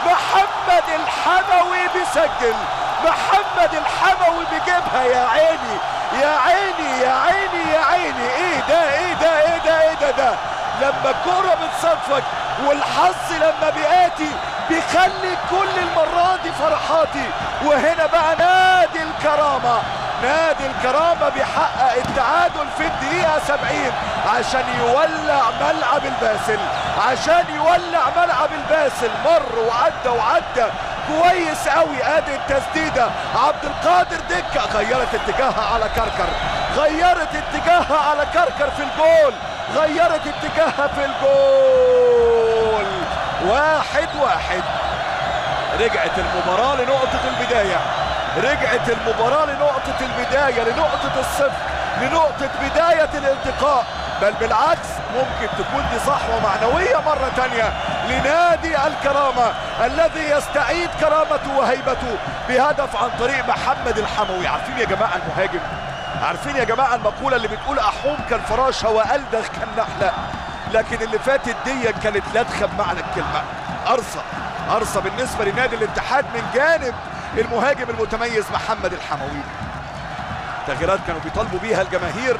محمد الحموي بيسجل، محمد الحموي بيجيبها. يا عيني يا عيني يا عيني يا عيني، ايه ده ايه ده ايه ده ايه ده لما الكرة بتصفق والحظ لما بياتي بيخلي كل المرات دي فرحاتي. وهنا بقى نادي الكرامة، نادي الكرامة بيحقق التعادل في الدقيقة 70 عشان يولع ملعب الباسل، عشان يولع ملعب الباسل. مر وعدى كويس قوي. ادي التسديده، عبد القادر دكه غيرت اتجاهها على كركر، غيرت اتجاهها على كركر في الجول، غيرت اتجاهها في الجول. 1-1. رجعت المباراه لنقطه البدايه، رجعت المباراه لنقطه البدايه، لنقطه الصفر، لنقطه بدايه الالتقاء. بل بالعكس ممكن تكون دي صحوة معنوية مرة تانية لنادي الكرامة الذي يستعيد كرامته وهيبته بهدف عن طريق محمد الحموي. عارفين يا جماعة المهاجم، عارفين يا جماعة المقولة اللي بتقول أحوم كالفراشة وألدغ كالنحلة، لكن اللي فاتت دي كانت لدخة بمعنى الكلمة. أرصى بالنسبة لنادي الاتحاد من جانب المهاجم المتميز محمد الحموي. تغييرات كانوا بيطالبوا بيها الجماهير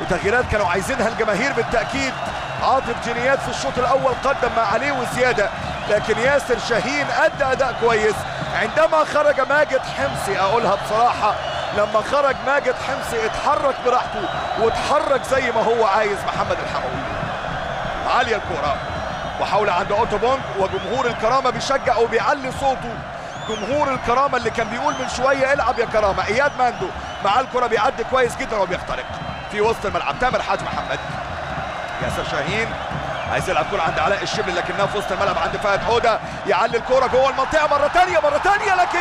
وتغييرات كانوا عايزينها الجماهير بالتأكيد. عاطف جنيات في الشوط الأول قدم ما عليه وزيادة، لكن ياسر شاهين أدى أداء كويس. عندما خرج ماجد حمصي، أقولها بصراحة، لما خرج ماجد حمصي اتحرك براحته واتحرك زي ما هو عايز محمد الحموي. عالية الكرة، محاولة عند أوتو بونج وجمهور الكرامة بيشجع وبيعلي صوته. جمهور الكرامة اللي كان بيقول من شوية العب يا كرامة. اياد ماندو مع الكرة بيعدي كويس جدا وبيخترق في وسط الملعب. تامر حاج محمد، ياسر شاهين عايز يلعب كرة عند علاء الشبلي لكنها في وسط الملعب عند فهد حوده، يعلي الكرة جوه المنطقة مرة تانية لكن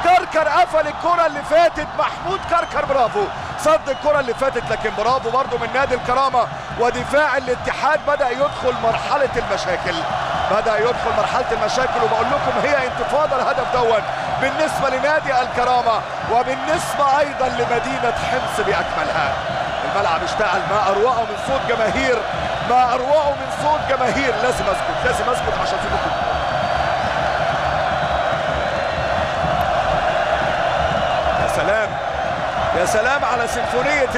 كركر قفل الكرة اللي فاتت. محمود كركر برافو، صد الكرة اللي فاتت لكن برافو برضه من نادي الكرامة. ودفاع الاتحاد بدأ يدخل مرحلة المشاكل، وبقول لكم هي انتفاضة الهدف دون بالنسبة لنادي الكرامة وبالنسبة أيضا لمدينة حمص بأكملها. الملعب اشتعل، ما أروعه من صوت جماهير. لازم أسكت عشان تفكوا. يا سلام على سيمفونية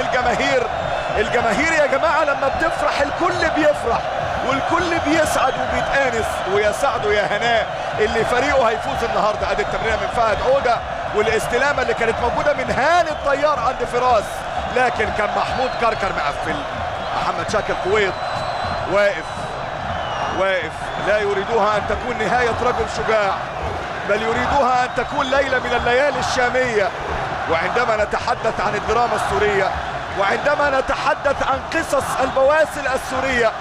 الجماهير يا جماعة. لما بتفرح الكل بيفرح والكل بيسعد وبيتآنس، ويا سعده يا هناء اللي فريقه هيفوز النهارده. ادي التمريره من فهد عوده والاستلامه اللي كانت موجوده من هاني الطيار عند فراس، لكن كان محمود كركر مقفل. محمد شاكر قويط واقف. لا يريدوها ان تكون نهايه رجل شجاع، بل يريدوها ان تكون ليله من الليالي الشاميه. وعندما نتحدث عن الدراما السوريه، وعندما نتحدث عن قصص البواسل السوريه،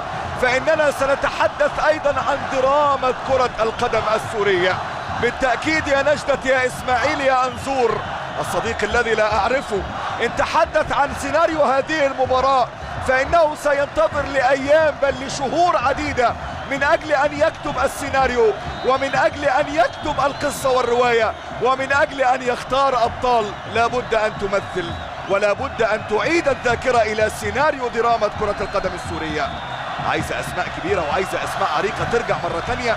فإننا سنتحدث أيضا عن دراما كرة القدم السورية. بالتأكيد يا نجدة، يا إسماعيل، يا أنزور الصديق الذي لا أعرفه، إن تحدث عن سيناريو هذه المباراة فإنه سينتظر لأيام بل لشهور عديدة من أجل أن يكتب السيناريو، ومن أجل أن يكتب القصة والرواية، ومن أجل أن يختار أبطال. لا بد أن تمثل، ولا بد أن تعيد الذاكرة إلى سيناريو دراما كرة القدم السورية. عايزة أسماء كبيرة وعايزة أسماء عريقة ترجع مرة تانية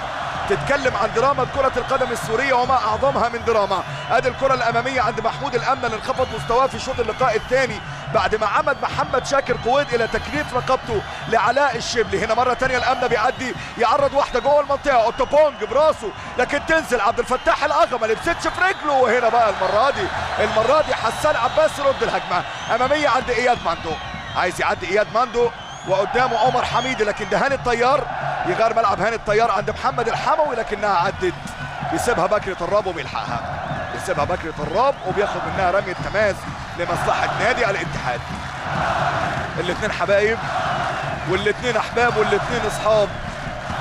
تتكلم عن دراما كرة القدم السورية وما أعظمها من دراما. ادي الكرة الأمامية عند محمود الأمنة اللي انخفض مستواه في شوط اللقاء الثاني بعد ما عمد محمد شاكر قويد إلى تكليف رقبته لعلاء الشبلي. هنا مرة تانية الأمنة بيعدي، يعرض واحدة جوه المنطقة، أوتو بونج براسه لكن تنزل. عبد الفتاح الأغا ما لبستش في رجله، وهنا بقى المرة دي حسان عباس يرد الهجمة أمامية عند إياد ماندو. عايز يعدي إياد ماندو وقدامه عمر حميدي، لكن ده هاني الطيار يغير ملعب. هاني الطيار عند محمد الحموي لكنها عدت، بيسيبها بكري طراب وبيلحقها، وبياخد منها رمية تماس لمصلحة نادي الاتحاد. الاثنين حبايب والاثنين احباب والاثنين اصحاب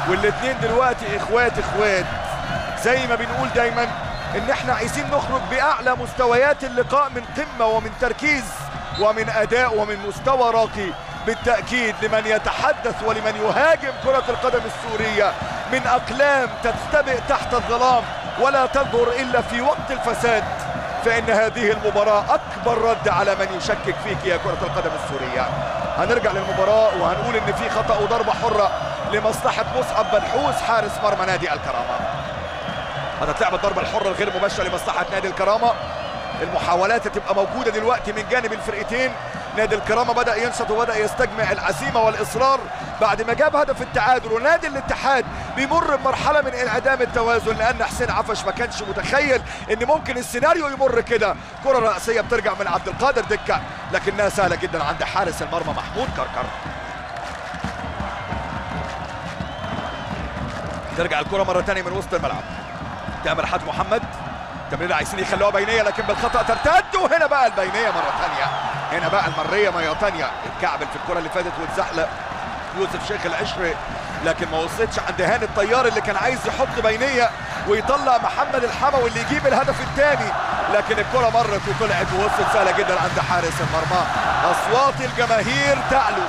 والاثنين دلوقتي اخوات. زي ما بنقول دايما ان احنا عايزين نخرج باعلى مستويات اللقاء من قمة ومن تركيز ومن اداء ومن مستوى راقي. بالتأكيد لمن يتحدث ولمن يهاجم كرة القدم السورية من أقلام تختبئ تحت الظلام ولا تظهر إلا في وقت الفساد، فإن هذه المباراة أكبر رد على من يشكك فيك يا كرة القدم السورية. هنرجع للمباراة وهنقول إن في خطأ وضربة حرة لمصلحة مصعب بنحوس حارس مرمى نادي الكرامة. هتتلعب الضربة الحرة الغير مباشرة لمصلحة نادي الكرامة. المحاولات تبقى موجودة دلوقتي من جانب الفرقتين. نادي الكرامة بدأ ينشط وبدأ يستجمع العزيمة والإصرار بعد ما جاب هدف التعادل، ونادي الاتحاد بيمر بمرحلة من انعدام التوازن، لأن حسين عفش ما كانش متخيل إن ممكن السيناريو يمر كده. كرة رأسية بترجع من عبد القادر دكة لكنها سهلة جدا عند حارس المرمى محمود كركر. ترجع الكرة مرة تانية من وسط الملعب. تامر حاج محمد، تمرير عايزين يخلوها بينية لكن بالخطأ ترتد، وهنا بقى البينية مرة تانية، هنا بقى المرية مرة تانية. الكعبل في الكرة اللي فاتت واتزحلق يوسف شيخ العشري لكن ما وصلتش عند هاني الطيار اللي كان عايز يحط بينية ويطلع محمد الحموي اللي يجيب الهدف الثاني، لكن الكرة مرت وطلعت ووصلت سهلة جدا عند حارس المرمى. أصوات الجماهير تعلو،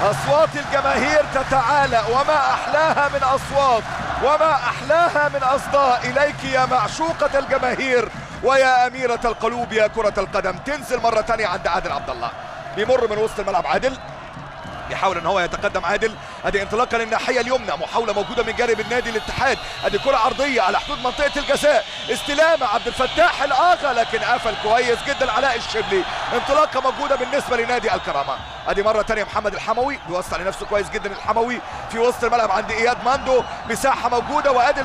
أصوات الجماهير تتعالى، وما أحلاها من أصوات وما أحلاها من أصداء. إليك يا معشوقة الجماهير ويا أميرة القلوب يا كرة القدم. تنزل مرة تانية عند عادل عبد الله، بيمر من وسط الملعب عادل، يحاول ان هو يتقدم عادل. ادي انطلاقه للناحيه اليمنى، محاوله موجوده من جانب النادي الاتحاد. ادي كره عرضيه على حدود منطقه الجزاء، استلامه عبد الفتاح الاغا لكن قفل كويس جدا علاء الشبلي. انطلاقه موجوده بالنسبه لنادي الكرامه. ادي مره ثانيه محمد الحموي بيوسع لنفسه كويس جدا. الحموي في وسط الملعب عند اياد ماندو، مساحه موجوده وادي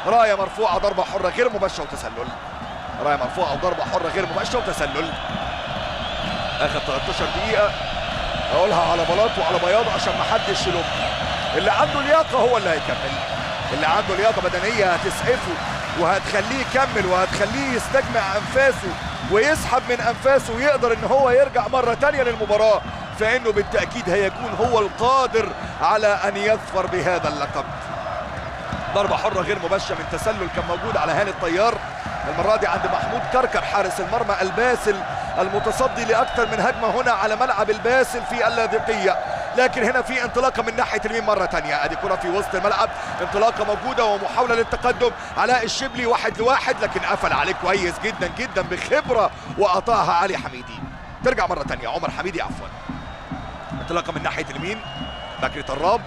رايه مرفوعه، ضربه حره غير مباشره وتسلل. رايه مرفوعه وضربه حره غير مباشره وتسلل. اخر 13 دقيقه اقولها على بلاط وعلى بياض عشان ما حدش يلوم. اللي عنده لياقه هو اللي هيكمل، اللي عنده لياقه بدنيه هتسعفه وهتخليه يكمل وهتخليه يستجمع انفاسه ويسحب من انفاسه ويقدر ان هو يرجع مره ثانيه للمباراه فإنه بالتأكيد هيكون هو القادر على أن يظفر بهذا اللقب. ضربة حرة غير مباشرة من تسلل كان موجود على هاني الطيار، المرة دي عند محمود كركر حارس المرمى الباسل المتصدي لأكثر من هجمة هنا على ملعب الباسل في اللاذقية. لكن هنا في انطلاقة من ناحية اليمين مرة تانية، ادي كرة في وسط الملعب، انطلاقة موجودة ومحاولة للتقدم. علاء الشبلي 1-1 لكن قفل عليه كويس جدا جدا بخبرة وقطعها علي حميدي. ترجع مرة تانية عمر حميدي عفوا. انطلاقة من ناحية اليمين، بكري طراب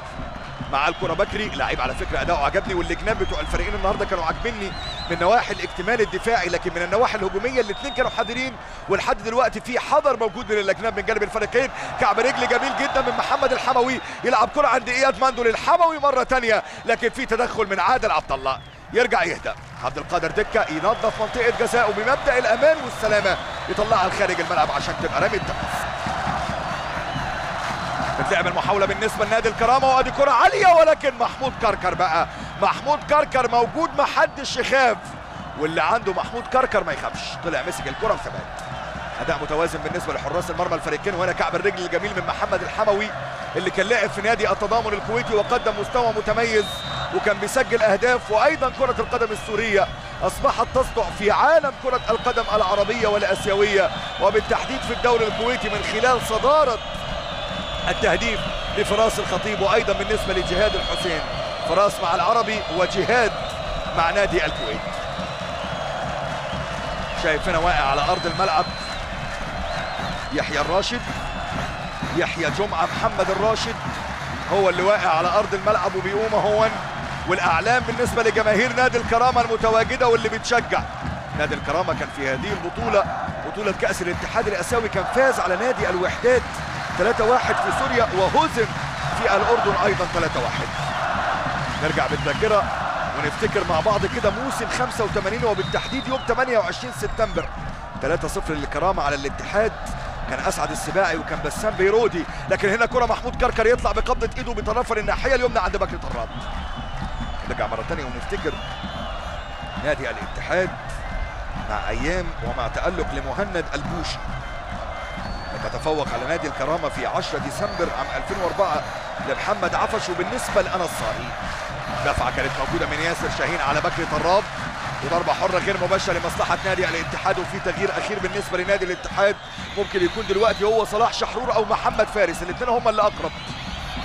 مع الكرة. بكري لاعب على فكرة اداؤه عجبني، والجناب بتوع الفريقين النهارده كانوا عاجبني من نواحي الاكتمال الدفاعي، لكن من النواحي الهجوميه الاثنين كانوا حذرين، ولحد دلوقتي في حذر موجود من الاجناب من جانب الفريقين. كعب رجل جميل جدا من محمد الحموي، يلعب كرة عند اياد ماندو للحموي مرة ثانية، لكن في تدخل من عادل عبد الله. يرجع يهدى عبد القادر دكة، ينظف منطقة جزاءه بمبدأ الامان والسلامة، يطلعها لخارج الملعب عشان تبقى رمي التماس. بتلعب المحاولة بالنسبة لنادي الكرامة، وادي كرة عالية ولكن محمود كركر بقى، محمود كركر موجود محدش يخاف، واللي عنده محمود كركر ما يخافش، طلع مسك الكرة وثبات. أداء متوازن بالنسبة لحراس المرمى الفريقين، وهنا كعب الرجل الجميل من محمد الحموي اللي كان لاعب في نادي التضامن الكويتي وقدم مستوى متميز وكان بيسجل أهداف. وأيضا كرة القدم السورية أصبحت تسطع في عالم كرة القدم العربية والآسيوية، وبالتحديد في الدوري الكويتي من خلال صدارة التهديف لفراس الخطيب، وايضا بالنسبه لجهاد الحسين، فراس مع العربي وجهاد مع نادي الكويت. شايف هنا واقع على ارض الملعب يحيى الراشد، يحيى جمعه محمد الراشد هو اللي واقع على ارض الملعب وبيقوم هون، والاعلام بالنسبه لجماهير نادي الكرامه المتواجده واللي بتشجع نادي الكرامه. كان في هذه البطوله بطوله كاس الاتحاد الاسيوي كان فاز على نادي الوحدات 3-1 في سوريا، وهزم في الأردن أيضا 3-1. نرجع بالذاكرة ونفتكر مع بعض كده موسم 85 وبالتحديد يوم 28 سبتمبر 3-0 للكرامة على الاتحاد، كان أسعد السباعي وكان بسام بيرودي. لكن هنا كرة محمود كركر يطلع بقبضة إيده بطرفها الناحية اليمنى عند بكري طراب. نرجع مرة ثانية ونفتكر نادي الاتحاد مع أيام ومع تألق لمهند البوشي، تفوق على نادي الكرامة في 10 ديسمبر عام 2004 لمحمد عفش وبالنسبة لأنس صاري. دفعة كانت موجودة من ياسر شاهين على بكري طراب، وضربة حرة غير مباشرة لمصلحة نادي الاتحاد. وفي تغيير أخير بالنسبة لنادي الاتحاد، ممكن يكون دلوقتي هو صلاح شحرور أو محمد فارس، الاثنين هم اللي أقرب،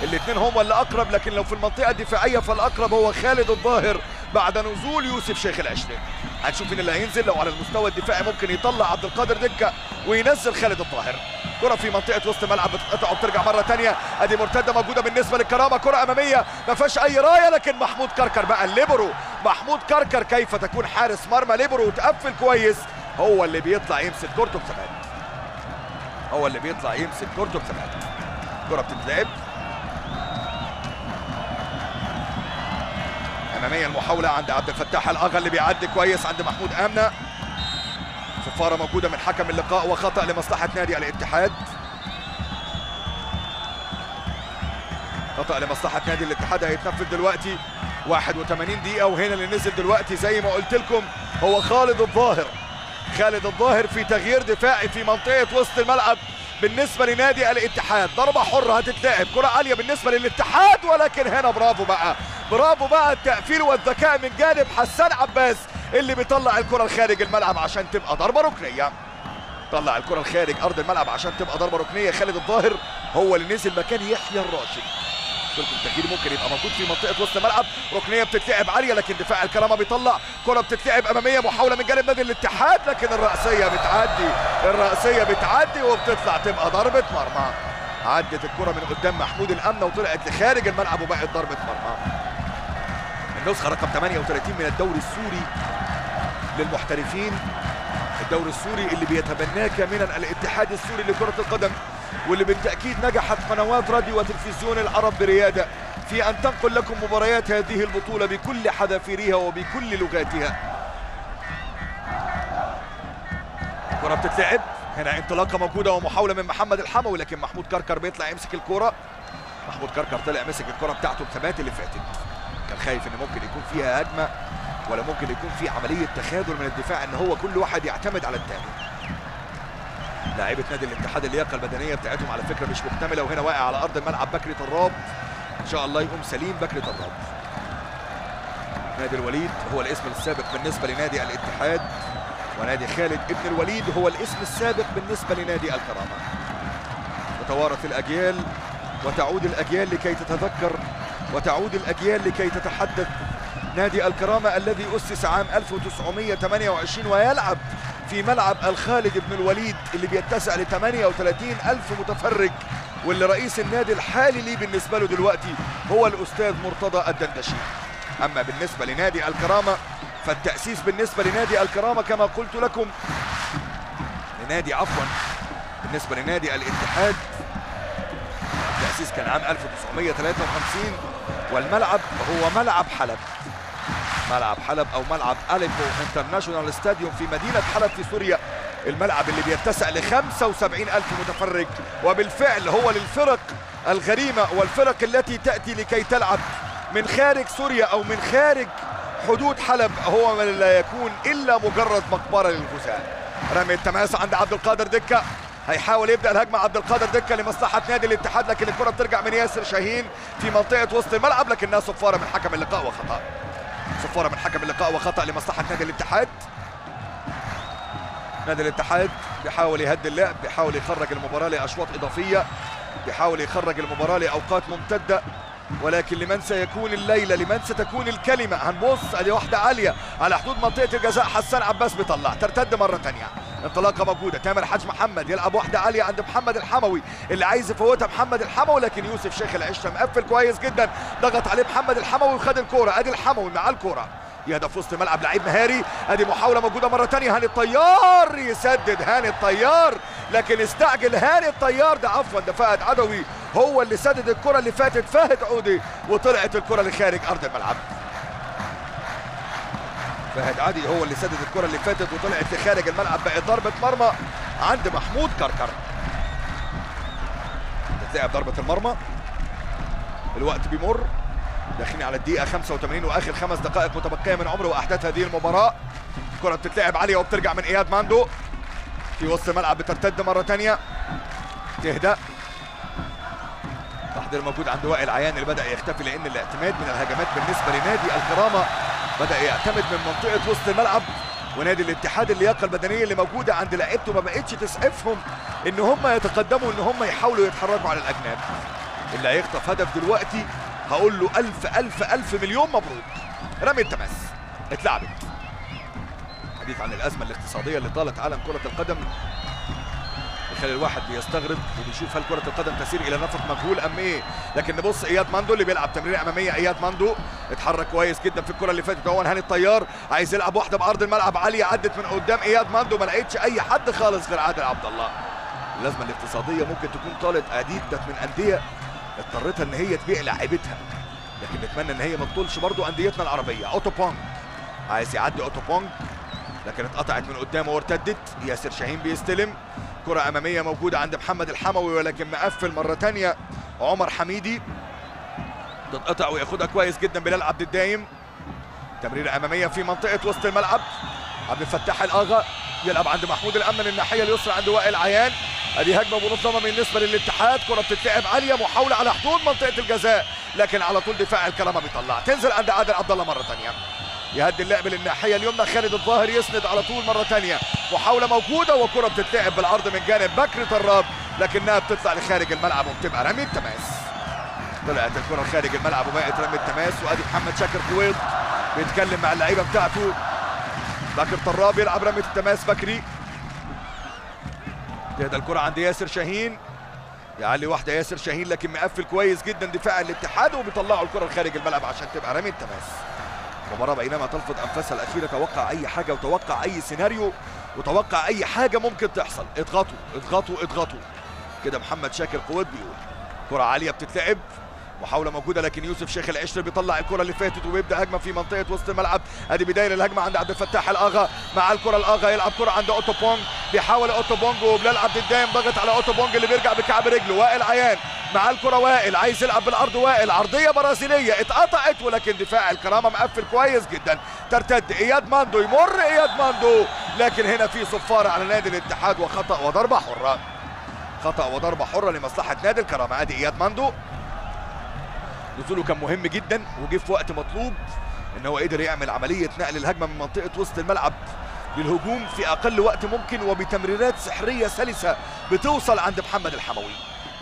الاثنين هم اللي أقرب، لكن لو في المنطقة الدفاعية فالأقرب هو خالد الظاهر بعد نزول يوسف شيخ العشرين. هنشوف مين اللي هينزل، لو على المستوى الدفاعي ممكن يطلع عبد القادر دكة وينزل خالد الظاهر. كرة في منطقة وسط الملعب بتتقطع وبترجع مرة ثانية، ادي مرتدة موجودة بالنسبة للكرامة، كرة أمامية ما فيهاش أي راية، لكن محمود كركر بقى الليبرو، محمود كركر كيف تكون حارس مرمى ليبرو وتقفل كويس، هو اللي بيطلع يمسك كورته بثبات، هو اللي بيطلع يمسك كورته بثبات. كرة بتتلعب أمامية، المحاولة عند عبد الفتاح الأغا اللي بيعدي كويس عند محمود آمنة. صفارة موجودة من حكم اللقاء وخطأ لمصلحة نادي الاتحاد، خطأ لمصلحة نادي الاتحاد. هيتنفذ دلوقتي 81 دقيقة، وهنا اللي نزل دلوقتي زي ما قلت لكم هو خالد الظاهر. خالد الظاهر في تغيير دفاعي في منطقة وسط الملعب بالنسبة لنادي الاتحاد. ضربة حرة هتتلعب، كرة عالية بالنسبة للاتحاد، ولكن هنا برافو بقى، برافو بقى التقفيل والذكاء من جانب حسان عباس اللي بيطلع الكرة لخارج الملعب عشان تبقى ضربة ركنية. طلع الكرة لخارج أرض الملعب عشان تبقى ضربة ركنية. خالد الظاهر هو اللي نزل مكان يحيى الراشد. قلت لكم التغيير ممكن يبقى موجود في منطقة وسط الملعب. ركنية بتتلعب عالية لكن دفاع الكرامة بيطلع كرة بتتلعب أمامية، محاولة من جانب نادي الاتحاد، لكن الرأسية بتعدي، الرأسية بتعدي وبتطلع تبقى ضربة مرمى. عدت الكرة من قدام محمود الأمنة وطلعت لخارج الملعب وبقت ضربة مرمى. النسخة رقم 38 من الدوري السوري للمحترفين، الدوري السوري اللي بيتبناه كاملا الاتحاد السوري لكرة القدم، واللي بالتأكيد نجحت قنوات راديو وتلفزيون العرب بريادة في أن تنقل لكم مباريات هذه البطولة بكل حذافيرها وبكل لغاتها. كرة بتتلعب هنا، انطلاقة موجودة ومحاولة من محمد الحموي، لكن محمود كركر بيطلع يمسك الكرة. محمود كركر طلع مسك الكرة بتاعته بثبات اللي فاتت، كان خايف ان ممكن يكون فيها هجمة ولا ممكن يكون في عملية تخاذل من الدفاع، ان هو كل واحد يعتمد على الثاني. لاعيبه نادي الاتحاد اللياقه البدنيه بتاعتهم على فكره مش مكتمله، وهنا واقع على ارض الملعب بكري طراب، ان شاء الله يقوم سليم بكري طراب. نادي الوليد هو الاسم السابق بالنسبه لنادي الاتحاد، ونادي خالد ابن الوليد هو الاسم السابق بالنسبه لنادي الكرامه. تتوارث الاجيال وتعود الاجيال لكي تتذكر، وتعود الاجيال لكي تتحدث. نادي الكرامه الذي اسس عام 1928 ويلعب في ملعب الخالد بن الوليد اللي بيتسع ل 38,000 متفرج، واللي رئيس النادي الحالي ليه بالنسبه له دلوقتي هو الاستاذ مرتضى الدندشي. اما بالنسبه لنادي الكرامه فالتاسيس بالنسبه لنادي الكرامه كما قلت لكم بالنسبه لنادي الاتحاد التاسيس كان عام 1953، والملعب هو ملعب حلب او ملعب أليبو انترناشونال ستاديوم في مدينه حلب في سوريا، الملعب اللي بيتسع ل 75,000 متفرج، وبالفعل هو للفرق الغريمه والفرق التي تاتي لكي تلعب من خارج سوريا او من خارج حدود حلب هو من لا يكون الا مجرد مقبره للغزاة. رمي التماس عند عبد القادر دكه، هيحاول يبدا الهجمه عبد القادر دكه لمصلحه نادي الاتحاد، لكن الكره بترجع من ياسر شاهين في منطقه وسط الملعب، لكنها صفاره من حكم اللقاء وخطا. صفاره من حكم اللقاء وخطا لمصلحه نادي الاتحاد. نادي الاتحاد بيحاول يهدي اللعب، بيحاول يخرج المباراه لاشواط اضافيه، بيحاول يخرج المباراه لاوقات ممتده، ولكن لمن سيكون الليله، لمن ستكون الكلمه. هنبص ادي واحده عاليه على حدود منطقه الجزاء، حسان عباس بيطلع، ترتد مره ثانيه، انطلاقه موجوده، تامر حاج محمد يلعب واحده عاليه عند محمد الحموي اللي عايز يفوتها محمد الحموي، لكن يوسف شيخ العشره مقفل كويس جدا، ضغط عليه محمد الحموي وخد الكوره. ادي الحموي مع الكوره يهدف وسط الملعب، لعيب مهاري. ادي محاوله موجوده مره ثانيه، هاني الطيار يسدد، هاني الطيار، لكن استعجل هاني الطيار ده فهد عدوي هو اللي سدد الكره اللي فاتت، فهد عودي، وطلعت الكره لخارج ارض الملعب. فهد عدي هو اللي سدد الكره اللي فاتت وطلعت لخارج الملعب، بقت ضربه مرمى عند محمود كركر. بتلعب ضربه المرمى، الوقت بيمر، داخلين على الدقيقة 85 واخر 5 دقائق متبقية من عمر واحداث هذه المباراة. الكرة بتتلعب عالية وبترجع من اياد ماندو في وسط الملعب، بترتد مرة ثانية، تهدأ. تحضير موجود عند وائل عيان اللي بدأ يختفي، لأن الاعتماد من الهجمات بالنسبة لنادي الكرامة بدأ يعتمد من منطقة وسط الملعب، ونادي الاتحاد اللياقة البدنية اللي موجودة عند لعيبته ما بقتش تسعفهم ان هم يتقدموا، ان هم يحاولوا يتحركوا على الأجناب. اللي هيخطف هدف دلوقتي هقول له ألف مليون مبروك. رمي التماس اتلعبت. حديث عن الأزمة الاقتصادية اللي طالت عالم كرة القدم يخلي الواحد بيستغرب وبيشوف هل كرة القدم تسير إلى نفق مجهول أم إيه، لكن نبص إياد ماندو اللي بيلعب تمريرة أمامية. إياد ماندو اتحرك كويس جدا في الكرة اللي فاتت، هو هاني الطيار عايز يلعب واحدة بأرض الملعب عالية، عدت من قدام إياد ماندو، ما لقيتش أي حد خالص غير عادل عبد الله. الأزمة الاقتصادية ممكن تكون طالت عديدة من أندية اضطرتها ان هي تبيع لاعيبتها، لكن نتمنى ان هي ما تطولش برضو انديتنا العربيه. اوتو بونج عايز يعدي اوتو بونج، لكن اتقطعت من قدامه وارتدت. ياسر شاهين بيستلم، كره اماميه موجوده عند محمد الحموي ولكن مقفل مره ثانيه عمر حميدي، تتقطع وياخدها كويس جدا بلال عبد الدايم. تمريره اماميه في منطقه وسط الملعب، عبد الفتاح الاغا يلعب عند محمود الامن الناحيه اليسرى عند وائل عيان. ادي هجمه منظمه بالنسبه للاتحاد، كره بتتلعب عاليه، محاوله على حدود منطقه الجزاء، لكن على طول دفاع الكرامه بيطلع، تنزل عند عادل عبد الله مره ثانيه، يهدي اللعب للناحيه اليمنى، خالد الظاهر يسند على طول مره ثانيه، محاوله موجوده وكره بتتلعب بالعرض من جانب بكري طراب، لكنها بتطلع لخارج الملعب وبتبقى رمي التماس. طلعت الكره خارج الملعب وبقت رمي التماس. وادي محمد شاكر قويض بيتكلم مع اللعيبه بتاعته. بكر طراب يلعب رميه التماس، بكري تهدى الكره عند ياسر شاهين، يعلي واحده ياسر شاهين لكن مقفل كويس جدا دفاع الاتحاد وبيطلعوا الكره خارج الملعب عشان تبقى رمي التماس. المباراه بينما تلفظ انفاسها الاخيره، توقع اي حاجه وتوقع اي سيناريو وتوقع اي حاجه ممكن تحصل. اضغطوا اضغطوا اضغطوا كده. محمد شاكر قويض بيقول كره عاليه بتتلعب، محاوله موجوده لكن يوسف شيخ العشر بيطلع الكره اللي فاتت وبيبدا هجمه في منطقه وسط الملعب. ادي بدايه للهجمه عند عبد الفتاح الاغا، مع الكره الاغا يلعب كره عند اوتو بونج، بيحاول اوتو بونج وبلال عبد الدايم ضغط على اوتو بونج اللي بيرجع بكعب رجله. وائل عيان مع الكره، وائل عايز يلعب بالارض، وائل عرضيه برازيليه اتقطعت ولكن دفاع الكرامه مقفل كويس جدا. ترتد اياد ماندو، يمر اياد ماندو لكن هنا في صفارة على نادي الاتحاد وخطأ وضربة حرة. خطأ وضربة حرة لمصلحة نادي الكرامة. ادي اياد ماندو نزوله كان مهم جدا وجه في وقت مطلوب، ان هو قدر يعمل عملية نقل الهجمة من منطقة وسط الملعب للهجوم في اقل وقت ممكن وبتمريرات سحرية سلسة بتوصل عند محمد الحموي.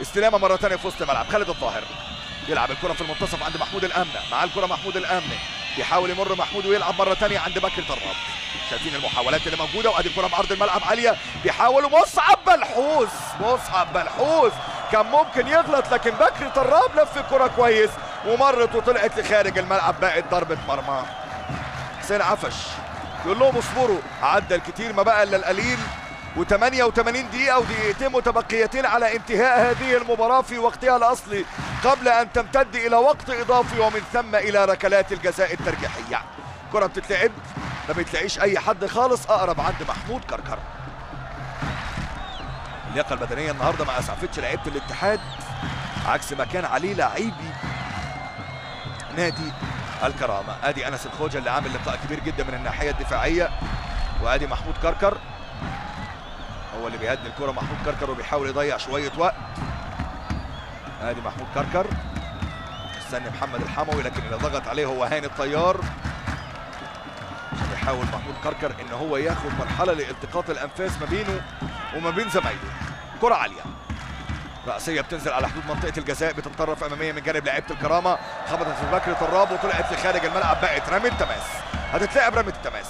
استلامة مرة ثانية في وسط الملعب. خالد الظاهر يلعب الكرة في المنتصف عند محمود الامنة، مع الكرة محمود الامنة يحاول يمر محمود ويلعب مرة ثانية عند بكر طراب. شايفين المحاولات اللي موجودة، وادي الكرة بأرض الملعب عالية بيحاولوا مصعب بلحوث. مصعب بلحوث كان ممكن يغلط، لكن بكر طراب لف الكرة كويس ومرت وطلعت لخارج الملعب، بقت ضربة مرمى. حسين عفش يقول لهم اصبروا، عدى الكتير ما بقى الا القليل، و88 دقيقة ودقيقتين متبقيتين على انتهاء هذه المباراة في وقتها الأصلي قبل أن تمتد إلى وقت إضافي ومن ثم إلى ركلات الجزاء الترجيحية. كرة بتتلعب ما بتلاقيش أي حد خالص، أقرب عند محمود كركر. اللياقة البدنية النهاردة ما أسعفتش لعيبة الاتحاد عكس ما كان عليه لاعبي نادي الكرامة. ادي انس الخوجة اللي عامل لقاء كبير جدا من الناحية الدفاعية، وادي محمود كركر هو اللي بيهدي الكرة. محمود كركر وبيحاول يضيع شوية وقت. ادي محمود كركر استنى محمد الحموي، لكن اللي ضغط عليه هو هاني الطيار. بيحاول محمود كركر ان هو ياخد مرحلة لالتقاط الانفاس ما بينه وما بين زمايله. كرة عالية رأسية بتنزل على حدود منطقة الجزاء، بتتطرف أمامية من جانب لعيبة الكرامة، خبطت في بكر طراب وطلعت لخارج الملعب، بقت رمي التماس. هتتلعب رمي التماس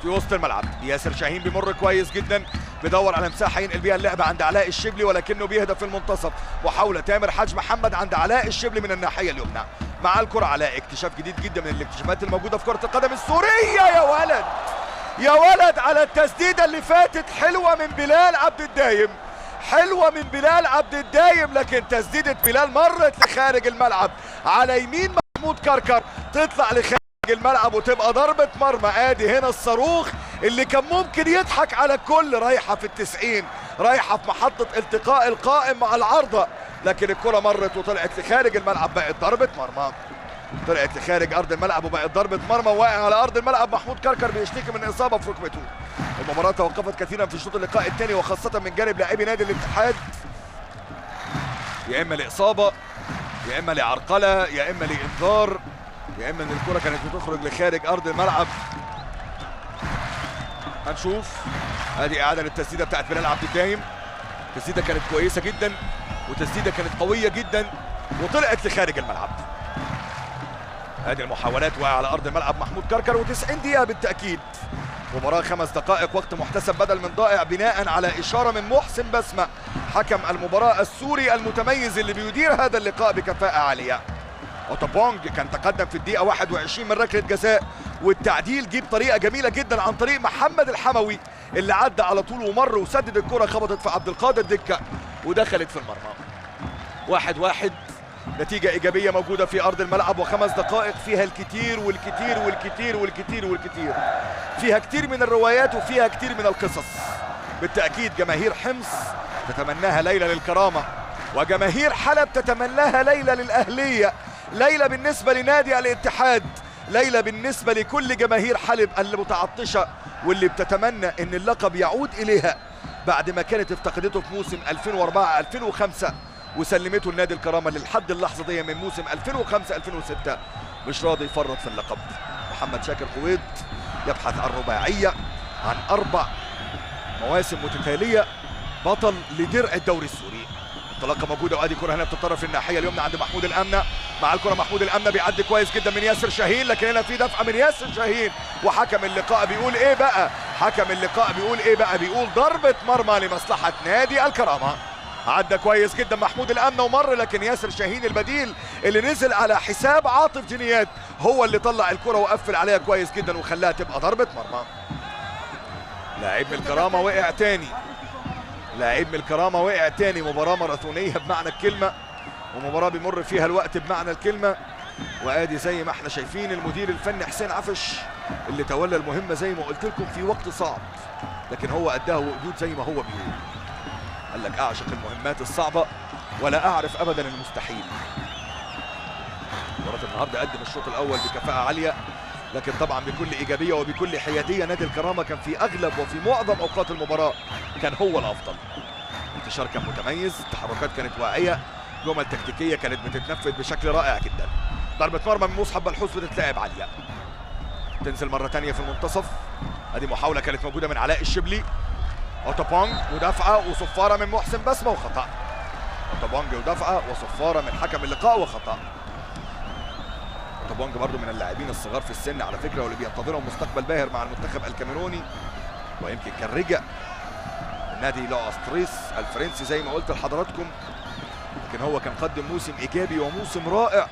في وسط الملعب. ياسر شاهين بيمر كويس جدا، بيدور على مساحة ينقل بيها اللعبة عند علاء الشبلي، ولكنه بيهدف في المنتصف. محاولة تامر حاج محمد عند علاء الشبلي من الناحية اليمنى. مع الكرة علاء، اكتشاف جديد جدا من الاكتشافات الموجودة في كرة القدم السورية. يا ولد يا ولد على التسديدة اللي فاتت، حلوة من بلال عبد الدايم، حلوة من بلال عبد الدايم، لكن تسديدة بلال مرت لخارج الملعب على يمين محمود كركر، تطلع لخارج الملعب وتبقى ضربة مرمى. ادي هنا الصاروخ اللي كان ممكن يضحك على الكل، رايحة في ال90، رايحة في محطة التقاء القائم مع العارضة، لكن الكرة مرت وطلعت لخارج الملعب، بقت ضربة مرمى. طلعت لخارج ارض الملعب وبقت ضربة مرمى. واقع على ارض الملعب محمود كركر بيشتكي من اصابة في ركبته. المباراة توقفت كثيرا في شوط اللقاء الثاني، وخاصة من جانب لاعبي نادي الاتحاد، يا اما لاصابة يا اما لعرقلة يا اما لانذار يا اما ان الكرة كانت بتخرج لخارج ارض الملعب. هنشوف. ادي اعادة للتسديدة بتاعت بلال عبد الدايم، التسديدة كانت كويسة جدا وتسديدة كانت قوية جدا وطلعت لخارج الملعب. ادي المحاولات، واقع على ارض الملعب محمود كركر، و90 دقيقة بالتأكيد. مباراة 5 دقائق وقت محتسب بدل من ضائع، بناء على إشارة من محسن بسمة حكم المباراة السوري المتميز اللي بيدير هذا اللقاء بكفاءة عالية. اوتوبونج كان تقدم في الدقيقة 21 من ركلة جزاء، والتعديل جه بطريقة جميلة جدا عن طريق محمد الحموي اللي عدى على طول ومر وسدد الكرة، خبطت في عبد القادر دكة ودخلت في المرمى. 1-1 نتيجة إيجابية موجودة في أرض الملعب، و5 دقائق فيها الكثير والكثير والكثير والكثير والكثير، فيها كثير من الروايات وفيها كثير من القصص. بالتأكيد جماهير حمص تتمناها ليلة للكرامة، وجماهير حلب تتمناها ليلة للأهلية، ليلة بالنسبة لنادي الاتحاد، ليلة بالنسبة لكل جماهير حلب اللي متعطشة واللي بتتمنى ان اللقب يعود إليها بعد ما كانت افتقدته في موسم 2004-2005 وسلمته النادي الكرامة للحد اللحظة دي من موسم 2005-2006. مش راضي يفرط في اللقب. محمد شاكر خويط يبحث عن رباعية، عن 4 مواسم متتالية بطل لدرع الدوري السوري. انطلاقة موجودة، وادي كرة هنا بتطرف الناحية اليمنى عند محمود الأمنة. مع الكرة محمود الأمنة بيعدي كويس جدا من ياسر شاهين، لكن هنا في دفعة من ياسر شاهين، وحكم اللقاء بيقول ايه بقى؟ حكم اللقاء بيقول ايه بقى؟ بيقول ضربة مرمى لمصلحة نادي الكرامة. عدى كويس جدا محمود الأمنة ومر، لكن ياسر شاهين البديل اللي نزل على حساب عاطف جنيات هو اللي طلع الكرة وقفل عليها كويس جدا وخلاها تبقى ضربة مرمى. لاعب من الكرامة وقع تاني، لاعب من الكرامة وقع تاني. مباراة ماراثونية بمعنى الكلمة، ومباراة بيمر فيها الوقت بمعنى الكلمة. وادي زي ما احنا شايفين المدير الفني حسين عفش اللي تولى المهمة زي ما قلت لكم في وقت صعب، لكن هو أداها وقدود زي ما هو بيقول. قال لك أعشق المهمات الصعبة ولا أعرف أبدا المستحيل. مباراة النهارده قدم الشوط الأول بكفاءة عالية، لكن طبعا بكل ايجابيه وبكل حياديه نادي الكرامه كان في اغلب وفي معظم اوقات المباراه كان هو الافضل. انتشار كان متميز، التحركات كانت واعيه، جمل تكتيكيه كانت بتتنفذ بشكل رائع جدا. ضربه مرمى من مصعب بلحوس بتتلعب عاليه، تنزل مره ثانيه في المنتصف. ادي محاوله كانت موجوده من علاء الشبلي. اوتوبونج ودفعه وصفاره من محسن بسمه وخطا. اوتوبونج ودفعه وصفاره من حكم اللقاء وخطا. اوتوبونج برضو من اللاعبين الصغار في السن على فكره، واللي بينتظرهم مستقبل باهر مع المنتخب الكاميروني، ويمكن كان رجع النادي لاستريس الفرنسي زي ما قلت لحضراتكم، لكن هو كان قدم موسم ايجابي وموسم رائع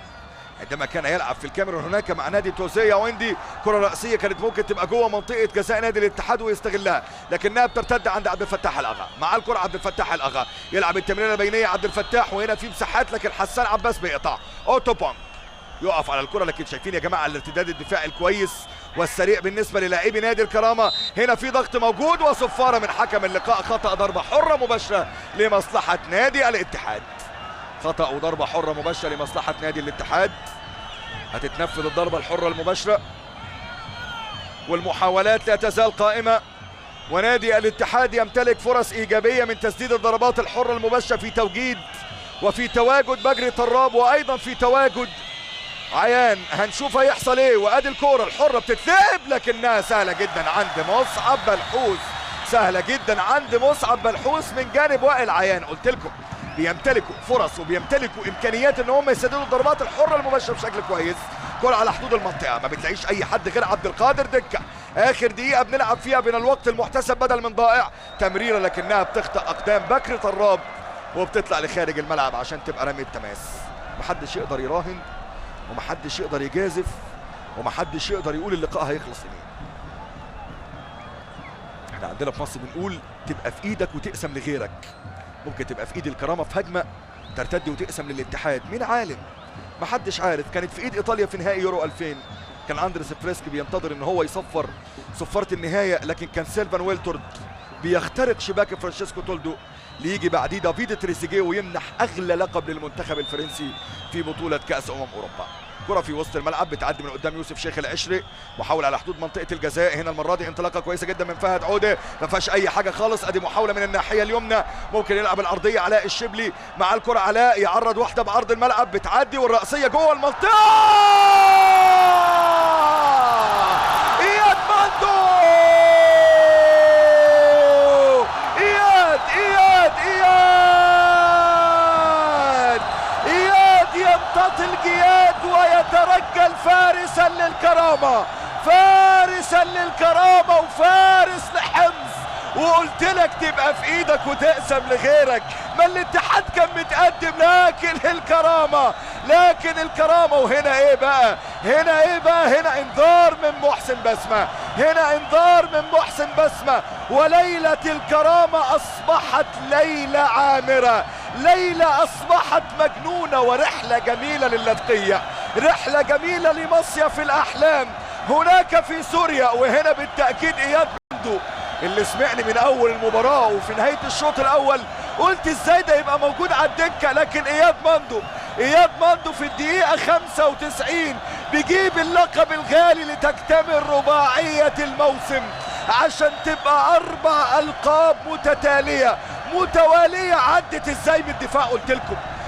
عندما كان يلعب في الكاميرون هناك مع نادي توزيا ويندي. كره راسيه كانت ممكن تبقى جوه منطقه جزاء نادي الاتحاد ويستغلها، لكنها بترتد عند عبد الفتاح الاغا. مع الكره عبد الفتاح الاغا يلعب التمريره البينيه عبد الفتاح، وهنا في مساحات لكن حسان عباس بيقطع. اوتوبونج يقف على الكره، لكن شايفين يا جماعه الارتداد الدفاعي الكويس والسريع بالنسبه للاعبي نادي الكرامه. هنا في ضغط موجود وصفاره من حكم اللقاء، خطا ضربه حره مباشره لمصلحه نادي الاتحاد. خطا وضربه حره مباشره لمصلحه نادي الاتحاد. هتتنفذ الضربه الحره المباشره والمحاولات لا تزال قائمه، ونادي الاتحاد يمتلك فرص ايجابيه من تسديد الضربات الحره المباشره في توجيد وفي تواجد بجري طراب، وايضا في تواجد عيان. هنشوف هيحصل ايه. وادي الكوره الحره بتتلعب لكنها سهله جدا عند مصعب بلحوس، سهله جدا عند مصعب بلحوس من جانب وائل عيان. قلت لكم بيمتلكوا فرص وبيمتلكوا امكانيات ان هم يسددوا الضربات الحره المباشره بشكل كويس. كره على حدود المنطقه ما بتلاقيش اي حد غير عبد القادر دكه. اخر دقيقه بنلعب فيها بين الوقت المحتسب بدل من ضائع. تمريره لكنها بتخطئ اقدام بكر طراب وبتطلع لخارج الملعب عشان تبقى رمي التماس. محدش يقدر يراهن ومحدش يقدر يجازف ومحدش يقدر يقول اللقاء هيخلص لمين. احنا عندنا في مصر بنقول تبقى في ايدك وتقسم لغيرك. ممكن تبقى في ايد الكرامه في هجمه ترتدي وتقسم للاتحاد، مين عالم؟ محدش عارف. كانت في ايد ايطاليا في نهائي يورو 2000، كان اندريس فريسكي بينتظر ان هو يصفر صفاره النهايه، لكن كان سيلفان ويلتورد بيخترق شباك فرانشيسكو تولدو ليجي بعديه دافيد تريزيجيه ويمنح اغلى لقب للمنتخب الفرنسي في بطوله كاس اوروبا. كرة في وسط الملعب بتعدي من قدام يوسف شيخ العشري، محاولة على حدود منطقة الجزاء. هنا المرة دي انطلاقة كويسة جدا من فهد عودة، ما فيهاش أي حاجة خالص. أدي محاولة من الناحية اليمنى، ممكن يلعب الأرضية علاء الشبلي. مع الكرة علاء يعرض واحدة بعرض الملعب بتعدي والرأسية جوه المنطقة. إياد ماندو، إياد يمتطي الجياد ويترجل فارسا للكرامة، فارسا للكرامة وفارس لحمص. وقلت لك تبقى في ايدك وتقسم لغيرك. ما الاتحاد كان متقدم لكن الكرامة وهنا ايه بقى؟ هنا انذار من محسن بسمة، هنا انذار من محسن بسمة. وليلة الكرامة اصبحت ليلة عامرة، ليلة اصبحت مجنونة، ورحلة جميلة لللاذقية، رحلة جميلة لمصيف الاحلام هناك في سوريا. وهنا بالتأكيد اياد ماندو اللي سمعني من اول المباراة وفي نهاية الشوط الاول قلت ازاي ده يبقى موجود على الدكة، لكن اياد ماندو في الدقيقة 95 بيجيب اللقب الغالي لتكتمل رباعية الموسم عشان تبقى 4 ألقاب متوالية. عدت ازاي بالدفاع؟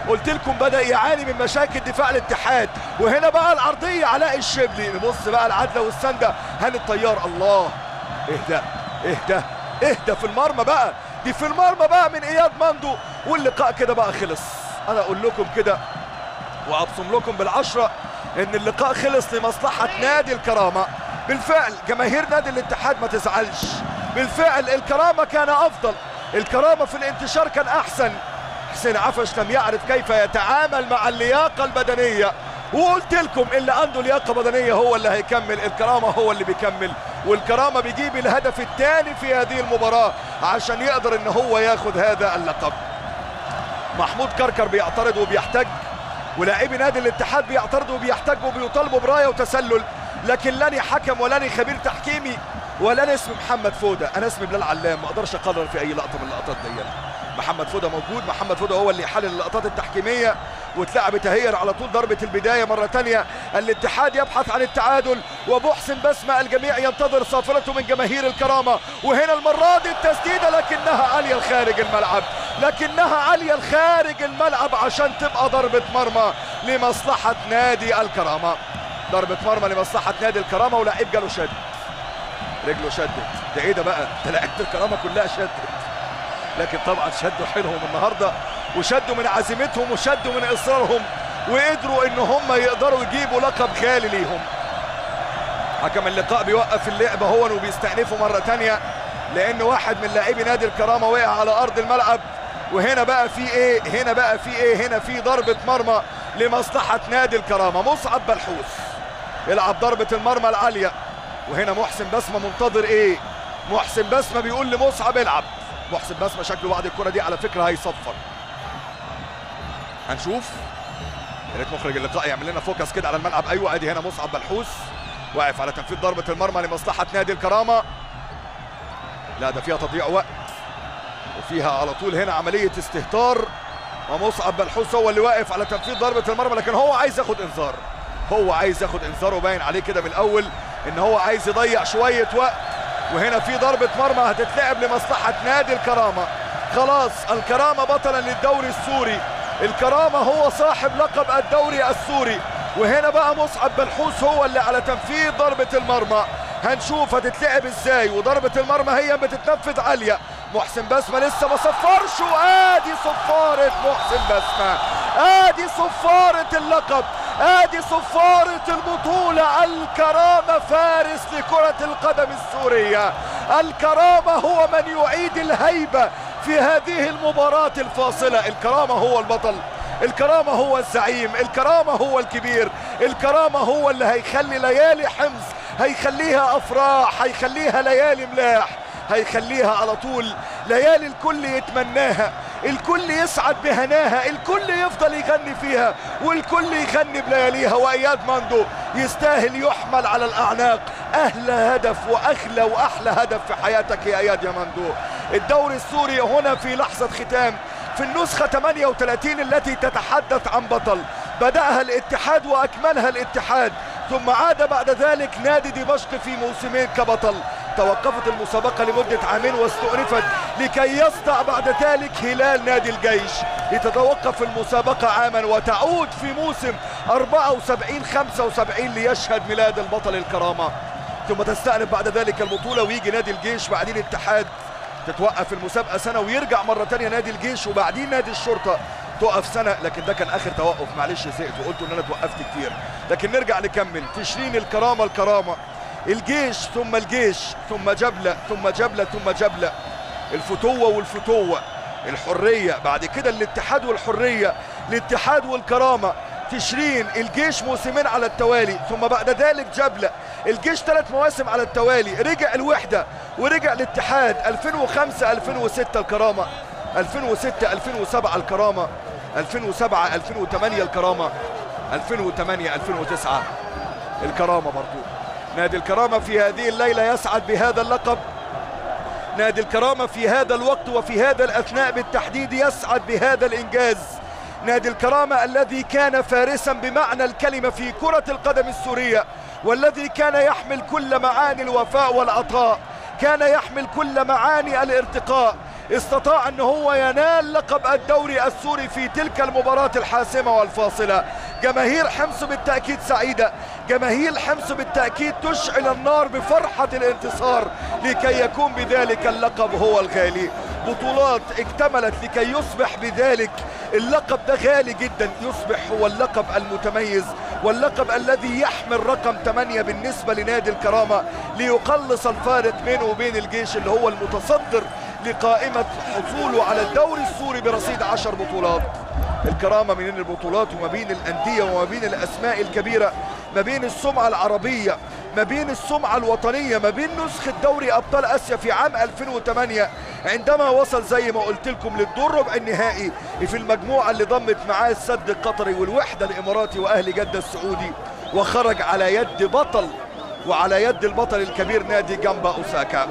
قلت لكم بدأ يعاني من مشاكل دفاع الاتحاد. وهنا بقى العرضية علاء الشبلي، نبص بقى العدلة والسندة هاني الطيار. الله، اهدى في المرمى بقى، دي في المرمى بقى من اياد ماندو. واللقاء كده بقى خلص. انا اقول لكم كده وابصم لكم بالعشرة ان اللقاء خلص لمصلحة نادي الكرامة. بالفعل جماهير نادي الاتحاد ما تزعلش، بالفعل الكرامة كان افضل، الكرامة في الانتشار كان احسن. حسين عفش لم يعرف كيف يتعامل مع اللياقة البدنية، وقلت لكم اللي عنده لياقة بدنية هو اللي هيكمل. الكرامة هو اللي بيكمل، والكرامة بيجيب الهدف الثاني في هذه المباراة عشان يقدر ان هو ياخد هذا اللقب. محمود كركر بيعترض وبيحتج، ولاعبي نادي الاتحاد بيعترضوا وبيحتجوا وبيطالبوا برايه وتسلل، لكن لاني حكم ولاني خبير تحكيمي ولاني اسمي محمد فوده، انا اسمي بلال علام، ما اقدرش اقرر في اي لقطه من اللقطات دي. محمد فوده موجود، محمد فوده هو اللي يحلل اللقطات التحكيميه، واتلعبت اهي على طول ضربة البداية مرة تانية. الاتحاد يبحث عن التعادل، ومحسن بسمة الجميع ينتظر صافرته من جماهير الكرامة. وهنا المرة دي التسديدة لكنها عالية خارج الملعب، لكنها عالية خارج الملعب عشان تبقى ضربة مرمى لمصلحة نادي الكرامة. ضربة مرمى لمصلحة نادي الكرامة، ولاعيب جاله شد، رجله شدت. ده ايه ده بقى؟ ده لعيبة الكرامة كلها شدت، لكن طبعا شدوا حيلهم النهارده، وشدوا من عزيمتهم، وشدوا من اصرارهم، وقدروا ان هم يقدروا يجيبوا لقب غالي ليهم. حكم اللقاء بيوقف اللعبه هو وبيستأنفه مره ثانيه، لان واحد من لاعبي نادي الكرامه وقع على ارض الملعب. وهنا بقى في ايه؟ هنا في ضربه مرمى لمصلحه نادي الكرامه. مصعب بلحوس يلعب ضربه المرمى العاليه، وهنا محسن بسمه منتظر ايه؟ محسن بسمه بيقول لمصعب العب. محسن بسمه شكله بعد الكره دي على فكره هيصفر، هنشوف. يا ريت مخرج اللقاء يعمل لنا فوكس كده على الملعب. ايوه ادي هنا مصعب بلحوس واقف على تنفيذ ضربه المرمى لمصلحه نادي الكرامه. لا ده فيها تضييع وقت، وفيها على طول هنا عمليه استهتار، ومصعب بلحوس هو اللي واقف على تنفيذ ضربه المرمى، لكن هو عايز ياخد انذار. هو عايز ياخد انذار، وباين عليه كده من الاول ان هو عايز يضيع شويه وقت. وهنا في ضربة مرمى هتتلعب لمصلحة نادي الكرامة. خلاص الكرامة بطلا للدوري السوري، الكرامة هو صاحب لقب الدوري السوري. وهنا بقى مصعب بلحوس هو اللي على تنفيذ ضربة المرمى. هنشوف هتتلعب ازاي، وضربة المرمى هي بتتنفذ عالية. محسن بسمة لسه ما صفرش، وادي صفارة محسن بسمة، ادي صفارة اللقب، ادي صفارة البطولة. الكرامة فارس لكرة القدم السورية، الكرامة هو من يعيد الهيبة في هذه المباراة الفاصلة. الكرامة هو البطل، الكرامة هو الزعيم، الكرامة هو الكبير، الكرامة هو اللي هيخلي ليالي حمص، هيخليها افراح، هيخليها ليالي ملاح، هيخليها على طول ليالي الكل يتمناها، الكل يسعد بهناها، الكل يفضل يغني فيها، والكل يغني بلياليها. واياد ماندو يستاهل يحمل على الاعناق. اهلى هدف واغلى واحلى هدف في حياتك يا اياد يا ماندو. الدوري السوري هنا في لحظة ختام، في النسخة 38 التي تتحدث عن بطل بدأها الاتحاد واكملها الاتحاد، ثم عاد بعد ذلك نادي دمشق في موسمين كبطل. توقفت المسابقة لمدة عامين واستؤنفت لكي يصدع بعد ذلك هلال نادي الجيش. لتتوقف المسابقة عاما وتعود في موسم 74-75 ليشهد ميلاد البطل الكرامة، ثم تستأنف بعد ذلك البطولة ويجي نادي الجيش، بعدين الاتحاد، تتوقف المسابقة سنة ويرجع مرة تانية نادي الجيش، وبعدين نادي الشرطة تقف سنة. لكن ده كان آخر توقف، معلش زهقت وقلت إن أنا توقفت كتير، لكن نرجع نكمل. تشرين الكرامة، الكرامة، الجيش، ثم الجيش، ثم جبلة، ثم جبلة، ثم جبلة، الفتوة والفتوة، الحرية، بعد كده الاتحاد والحرية، الاتحاد والكرامة، تشرين، الجيش موسمين على التوالي، ثم بعد ذلك جبلة، الجيش 3 مواسم على التوالي، رجع الوحدة ورجع الاتحاد 2005 2006 الكرامة، 2006 2007 الكرامة، 2007 2008 الكرامة، 2008 2009 الكرامة برضو. نادي الكرامة في هذه الليلة يسعد بهذا اللقب، نادي الكرامة في هذا الوقت وفي هذا الأثناء بالتحديد يسعد بهذا الإنجاز. نادي الكرامة الذي كان فارسا بمعنى الكلمة في كرة القدم السورية، والذي كان يحمل كل معاني الوفاء والعطاء، كان يحمل كل معاني الارتقاء، استطاع ان هو ينال لقب الدوري السوري في تلك المباراة الحاسمة والفاصلة. جماهير حمص بالتأكيد سعيدة، جماهير حمص بالتأكيد تشعل النار بفرحة الانتصار لكي يكون بذلك اللقب هو الغالي. بطولات اكتملت لكي يصبح بذلك اللقب ده غالي جدا، يصبح هو اللقب المتميز واللقب الذي يحمل رقم 8 بالنسبة لنادي الكرامة، ليقلص الفارق بينه وبين الجيش اللي هو المتصدر لقائمة حصوله على الدوري السوري برصيد 10 بطولات. الكرامة من البطولات وما بين الأندية وما بين الأسماء الكبيرة، ما بين السمعة العربية، ما بين السمعة الوطنية، ما بين نسخة دوري أبطال آسيا في عام 2008 عندما وصل زي ما قلت لكم للدور ربع النهائي في المجموعة اللي ضمت معاه السد القطري والوحدة الإماراتي وأهلي جدة السعودي، وخرج على يد بطل وعلى يد البطل الكبير نادي جامبا أوساكا.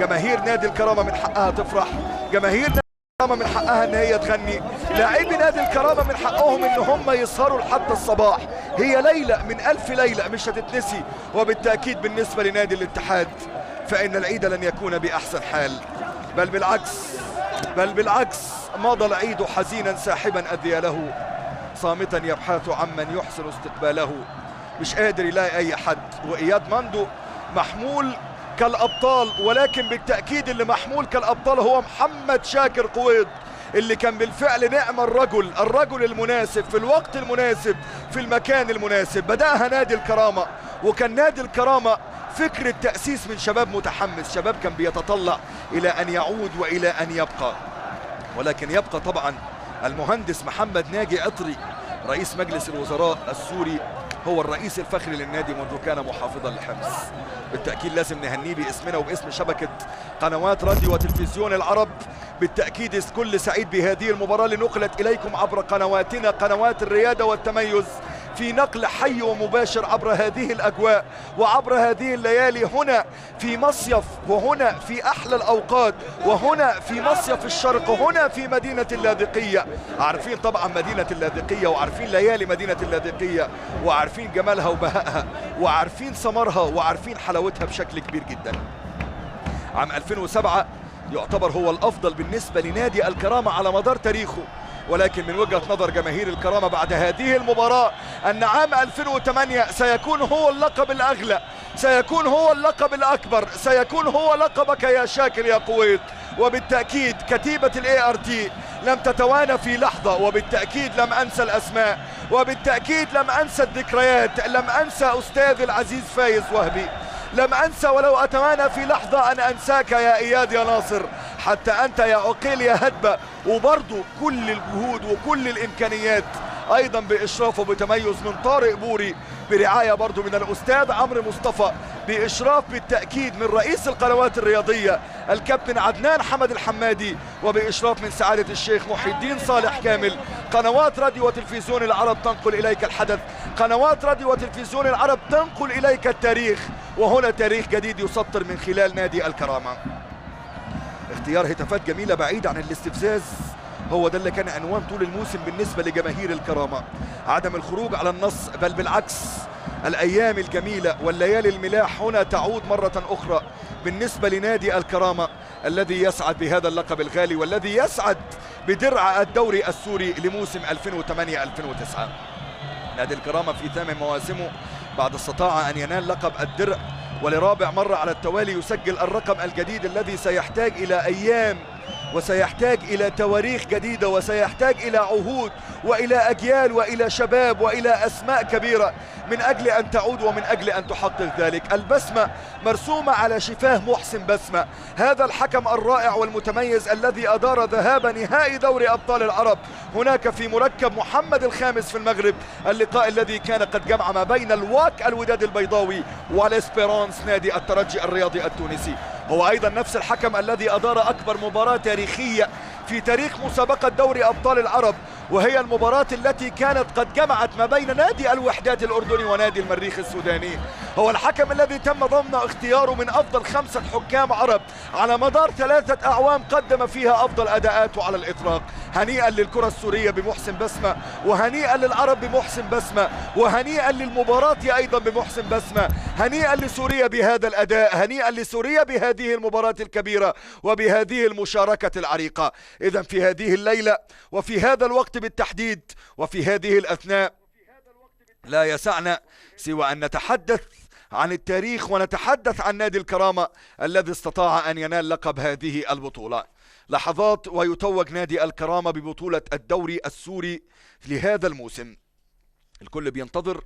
جماهير نادي الكرامة من حقها تفرح، جماهير نادي الكرامة من حقها ان هي تغني، لاعبي نادي الكرامة من حقهم ان هم يسهروا لحد الصباح. هي ليلة من 1000 ليلة مش هتتنسي. وبالتأكيد بالنسبة لنادي الاتحاد فإن العيد لن يكون بأحسن حال، بل بالعكس مضى العيد حزينا ساحبا أذياله، صامتا يبحث عمن يحسن استقباله. مش قادر يلاقي أي حد. وإياد ماندو محمول كالأبطال، ولكن بالتأكيد اللي محمول كالأبطال هو محمد شاكر قويض، اللي كان بالفعل نعم الرجل المناسب في الوقت المناسب في المكان المناسب. بدأها نادي الكرامة، وكان نادي الكرامة فكرة تأسيس من شباب متحمس، شباب كان بيتطلع إلى أن يعود وإلى أن يبقى. ولكن يبقى طبعا المهندس محمد ناجي عطري رئيس مجلس الوزراء السوري هو الرئيس الفخري للنادي منذ كان محافظا لحمص. بالتأكيد لازم نهنيه باسمنا وباسم شبكة قنوات راديو وتلفزيون العرب. بالتأكيد كل سعيد بهذه المباراة اللي نقلت إليكم عبر قنواتنا، قنوات الريادة والتميز، في نقل حي ومباشر عبر هذه الأجواء وعبر هذه الليالي، هنا في مصيف، وهنا في أحلى الأوقات، وهنا في مصيف الشرق، وهنا في مدينة اللاذقية. عارفين طبعا مدينة اللاذقية، وعارفين ليالي مدينة اللاذقية، وعارفين جمالها وبهائها، وعارفين ثمرها، وعارفين حلاوتها بشكل كبير جدا. عام 2007 يعتبر هو الأفضل بالنسبة لنادي الكرامة على مدار تاريخه، ولكن من وجهة نظر جماهير الكرامة بعد هذه المباراة أن عام 2008 سيكون هو اللقب الأغلى، سيكون هو اللقب الأكبر، سيكون هو لقبك يا شاكر يا قويض. وبالتأكيد كتيبة الART لم تتوانى في لحظة، وبالتأكيد لم أنسى الأسماء، وبالتأكيد لم أنسى الذكريات، لم أنسى أستاذ العزيز فايز وهبي، لم أنسى ولو أتمنى في لحظة أن أنساك يا إياد يا ناصر، حتى أنت يا عقيل يا هدبة. وبرضو كل الجهود وكل الإمكانيات أيضا بإشراف وبتميز من طارق بوري، برعاية برضو من الأستاذ عمرو مصطفى، بإشراف بالتأكيد من رئيس القنوات الرياضية الكابتن عدنان حمد الحمادي، وبإشراف من سعادة الشيخ محي الدين صالح كامل. قنوات راديو وتلفزيون العرب تنقل إليك الحدث، قنوات راديو وتلفزيون العرب تنقل إليك التاريخ، وهنا تاريخ جديد يسطر من خلال نادي الكرامة. اختيار هتافات جميلة بعيد عن الاستفزاز هو ده اللي كان عنوان طول الموسم بالنسبة لجماهير الكرامة، عدم الخروج على النص، بل بالعكس الأيام الجميلة والليالي الملاح هنا تعود مرة أخرى بالنسبة لنادي الكرامة الذي يسعد بهذا اللقب الغالي، والذي يسعد بدرع الدوري السوري لموسم 2008-2009. نادي الكرامة في 8 مواسمه بعد استطاع أن ينال لقب الدرع، ولرابع مرة على التوالي يسجل الرقم الجديد الذي سيحتاج إلى أيام، وسيحتاج إلى تواريخ جديدة، وسيحتاج إلى عهود وإلى أجيال وإلى شباب وإلى أسماء كبيرة من أجل أن تعود ومن أجل أن تحقق ذلك. البسمة مرسومة على شفاه محسن بسمة، هذا الحكم الرائع والمتميز الذي أدار ذهاب نهائي دوري أبطال العرب هناك في مركب محمد الخامس في المغرب، اللقاء الذي كان قد جمع ما بين الواك الوداد البيضاوي والإسبيرانس نادي الترجي الرياضي التونسي. هو أيضا نفس الحكم الذي أدار أكبر مباراة تاريخية في تاريخ مسابقة دوري أبطال العرب، وهي المباراة التي كانت قد جمعت ما بين نادي الوحدات الأردني ونادي المريخ السوداني. هو الحكم الذي تم ضمن اختياره من أفضل 5 حكام عرب على مدار 3 أعوام قدم فيها أفضل أداءاته على الإطلاق. هنيئا للكرة السورية بمحسن بسمة، وهنيئا للعرب بمحسن بسمة، وهنيئا للمباراة أيضا بمحسن بسمة، هنيئا لسوريا بهذا الأداء، هنيئا لسوريا بهذه المباراة الكبيرة وبهذه المشاركة العريقة. إذا في هذه الليلة وفي هذا الوقت بالتحديد وفي هذه الأثناء لا يسعنا سوى أن نتحدث عن التاريخ ونتحدث عن نادي الكرامة الذي استطاع أن ينال لقب هذه البطولة. لحظات ويتوج نادي الكرامة ببطولة الدوري السوري لهذا الموسم. الكل بينتظر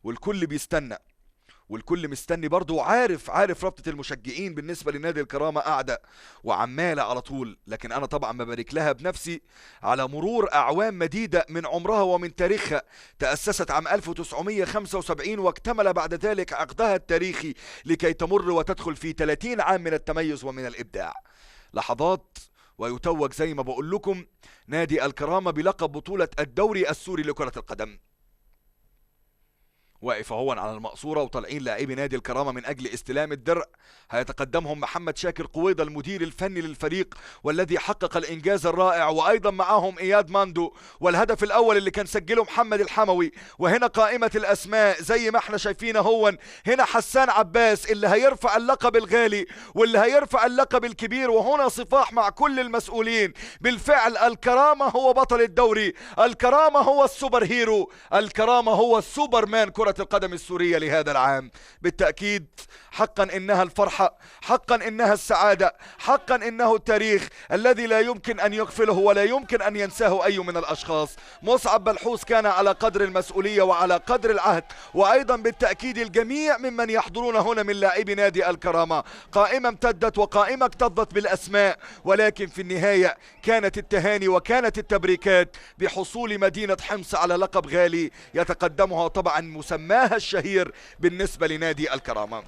والكل بيستنى والكل مستني برضه، وعارف رابطة المشجعين بالنسبة لنادي الكرامة قاعدة وعمالة على طول، لكن أنا طبعا ببارك لها بنفسي على مرور أعوام مديدة من عمرها ومن تاريخها. تأسست عام 1975 واكتمل بعد ذلك عقدها التاريخي لكي تمر وتدخل في 30 عام من التميز ومن الإبداع. لحظات ويتوج زي ما بقول لكم نادي الكرامة بلقب بطولة الدوري السوري لكرة القدم. واقف هو على المقصورة وطالعين لاعبي نادي الكرامة من أجل استلام الدرع. هيتقدمهم محمد شاكر قويضة المدير الفني للفريق والذي حقق الإنجاز الرائع، وأيضا معاهم إياد ماندو والهدف الأول اللي كان سجله محمد الحموي. وهنا قائمة الأسماء زي ما احنا شايفين هون. هنا حسان عباس اللي هيرفع اللقب الغالي واللي هيرفع اللقب الكبير، وهنا صفاح مع كل المسؤولين. بالفعل الكرامة هو بطل الدوري، الكرامة هو السوبر هيرو، الكرامة هو السوبر مان كرة القدم السورية لهذا العام. بالتأكيد حقا إنها الفرحة، حقا إنها السعادة، حقا إنه التاريخ الذي لا يمكن أن يغفله ولا يمكن أن ينساه أي من الأشخاص. مصعب بلحوس كان على قدر المسؤولية وعلى قدر العهد، وأيضا بالتأكيد الجميع ممن يحضرون هنا من لاعبي نادي الكرامة. قائمة امتدت وقائمة اكتظت بالأسماء، ولكن في النهاية كانت التهاني وكانت التبريكات بحصول مدينة حمص على لقب غالي يتقدمها طبعا مسماها الشهير بالنسبة لنادي الكرامة.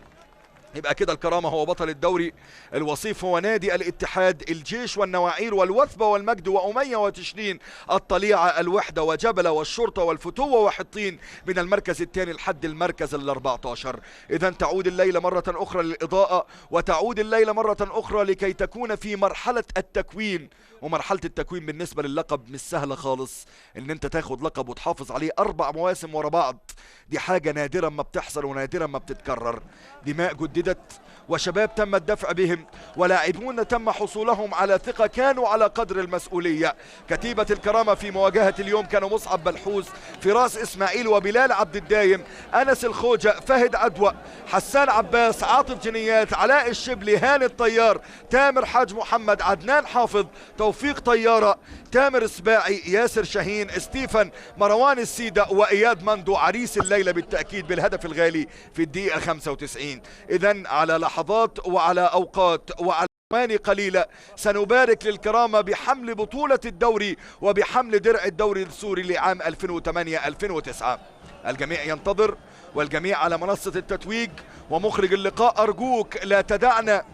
يبقى كده الكرامة هو بطل الدوري، الوصيف هو نادي الاتحاد، الجيش والنواعير والوثبة والمجد وأمية وتشرين، الطليعة، الوحدة وجبلة والشرطة والفتوة وحطين من المركز الثاني لحد المركز ال14. إذا تعود الليلة مرة أخرى للإضاءة، وتعود الليلة مرة أخرى لكي تكون في مرحلة التكوين. ومرحلة التكوين بالنسبة للقب مش سهلة خالص، ان انت تاخد لقب وتحافظ عليه 4 مواسم ورا بعض، دي حاجة نادرا ما بتحصل ونادرا ما بتتكرر. دماء جددت وشباب تم الدفع بهم ولاعبون تم حصولهم على ثقة كانوا على قدر المسؤولية. كتيبة الكرامة في مواجهة اليوم كانوا مصعب بلحوس، فراس إسماعيل وبلال عبد الدايم، أنس الخوجة، فهد عدوى، حسان عباس، عاطف جنيات، علاء الشبلي، هاني الطيار، تامر حاج محمد، عدنان حافظ، توفيق طيارة، تامر سباعي، ياسر شاهين، ستيفن، مروان السيدة، وإياد مندو عريس الليلة بالتأكيد بالهدف الغالي في الدقيقة 95. إذن على لحظات وعلى أوقات وعلى ثواني قليلة سنبارك للكرامة بحمل بطولة الدوري وبحمل درع الدوري السوري لعام 2008-2009. الجميع ينتظر والجميع على منصة التتويج. ومخرج اللقاء أرجوك لا تدعنا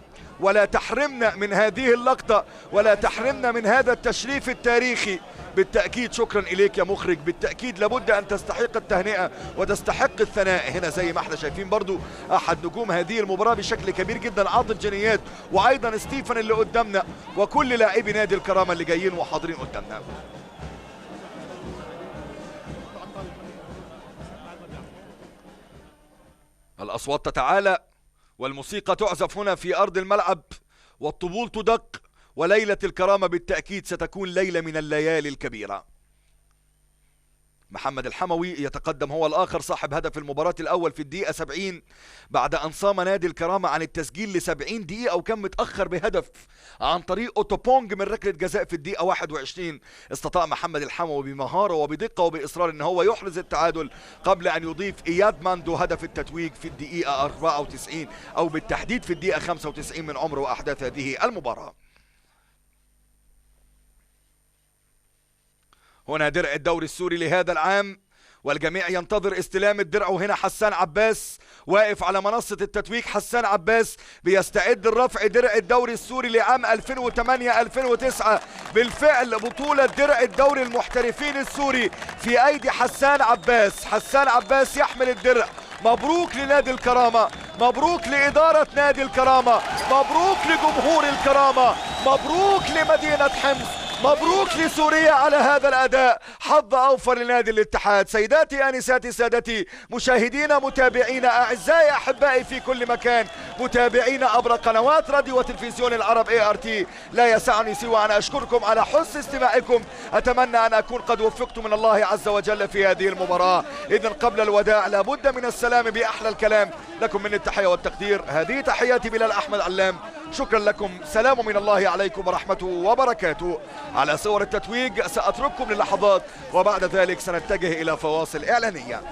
ولا تحرمنا من هذه اللقطة ولا تحرمنا من هذا التشريف التاريخي. بالتأكيد شكرا إليك يا مخرج، بالتأكيد لابد أن تستحق التهنئة وتستحق الثناء. هنا زي ما احنا شايفين برضو أحد نجوم هذه المباراة بشكل كبير جدا عاطف جنيات، وأيضا ستيفن اللي قدامنا، وكل لاعبي نادي الكرامة اللي جايين وحاضرين قدامنا. الأصوات تتعالى والموسيقى تعزف هنا في أرض الملعب والطبول تدق، وليلة الكرامة بالتأكيد ستكون ليلة من الليالي الكبيرة. محمد الحموي يتقدم هو الآخر صاحب هدف المباراة الأول في الدقيقة 70 بعد أن صام نادي الكرامة عن التسجيل ل70 دقيقة وكان متأخر بهدف عن طريق أوتوبونج من ركلة جزاء في الدقيقة 21. استطاع محمد الحموي بمهارة وبدقة وبإصرار أن هو يحرز التعادل قبل أن يضيف إياد ماندو هدف التتويج في الدقيقة 94 أو بالتحديد في الدقيقة 95 من عمر وأحداث هذه المباراة. هنا درع الدوري السوري لهذا العام والجميع ينتظر استلام الدرع. وهنا حسان عباس واقف على منصة التتويج. حسان عباس بيستعد لرفع درع الدوري السوري لعام 2008-2009. بالفعل بطولة درع الدوري المحترفين السوري في أيدي حسان عباس. حسان عباس يحمل الدرع. مبروك لنادي الكرامة، مبروك لإدارة نادي الكرامة، مبروك لجمهور الكرامة، مبروك لمدينة حمص، مبروك لسوريا على هذا الأداء. حظ أوفر لنادي الاتحاد. سيداتي أنساتي سادتي مشاهدينا متابعينا أعزائي أحبائي في كل مكان، متابعينا عبر قنوات راديو وتلفزيون العرب ART، لا يسعني سوى أن أشكركم على حسن استماعكم. أتمنى أن أكون قد وفقت من الله عز وجل في هذه المباراة. إذن قبل الوداع لابد من السلام بأحلى الكلام. لكم من التحية والتقدير، هذه تحياتي بلال أحمد علام. شكرا لكم، سلام من الله عليكم ورحمته وبركاته. على صور التتويج سأترككم للحظات وبعد ذلك سنتجه إلى فواصل إعلانية.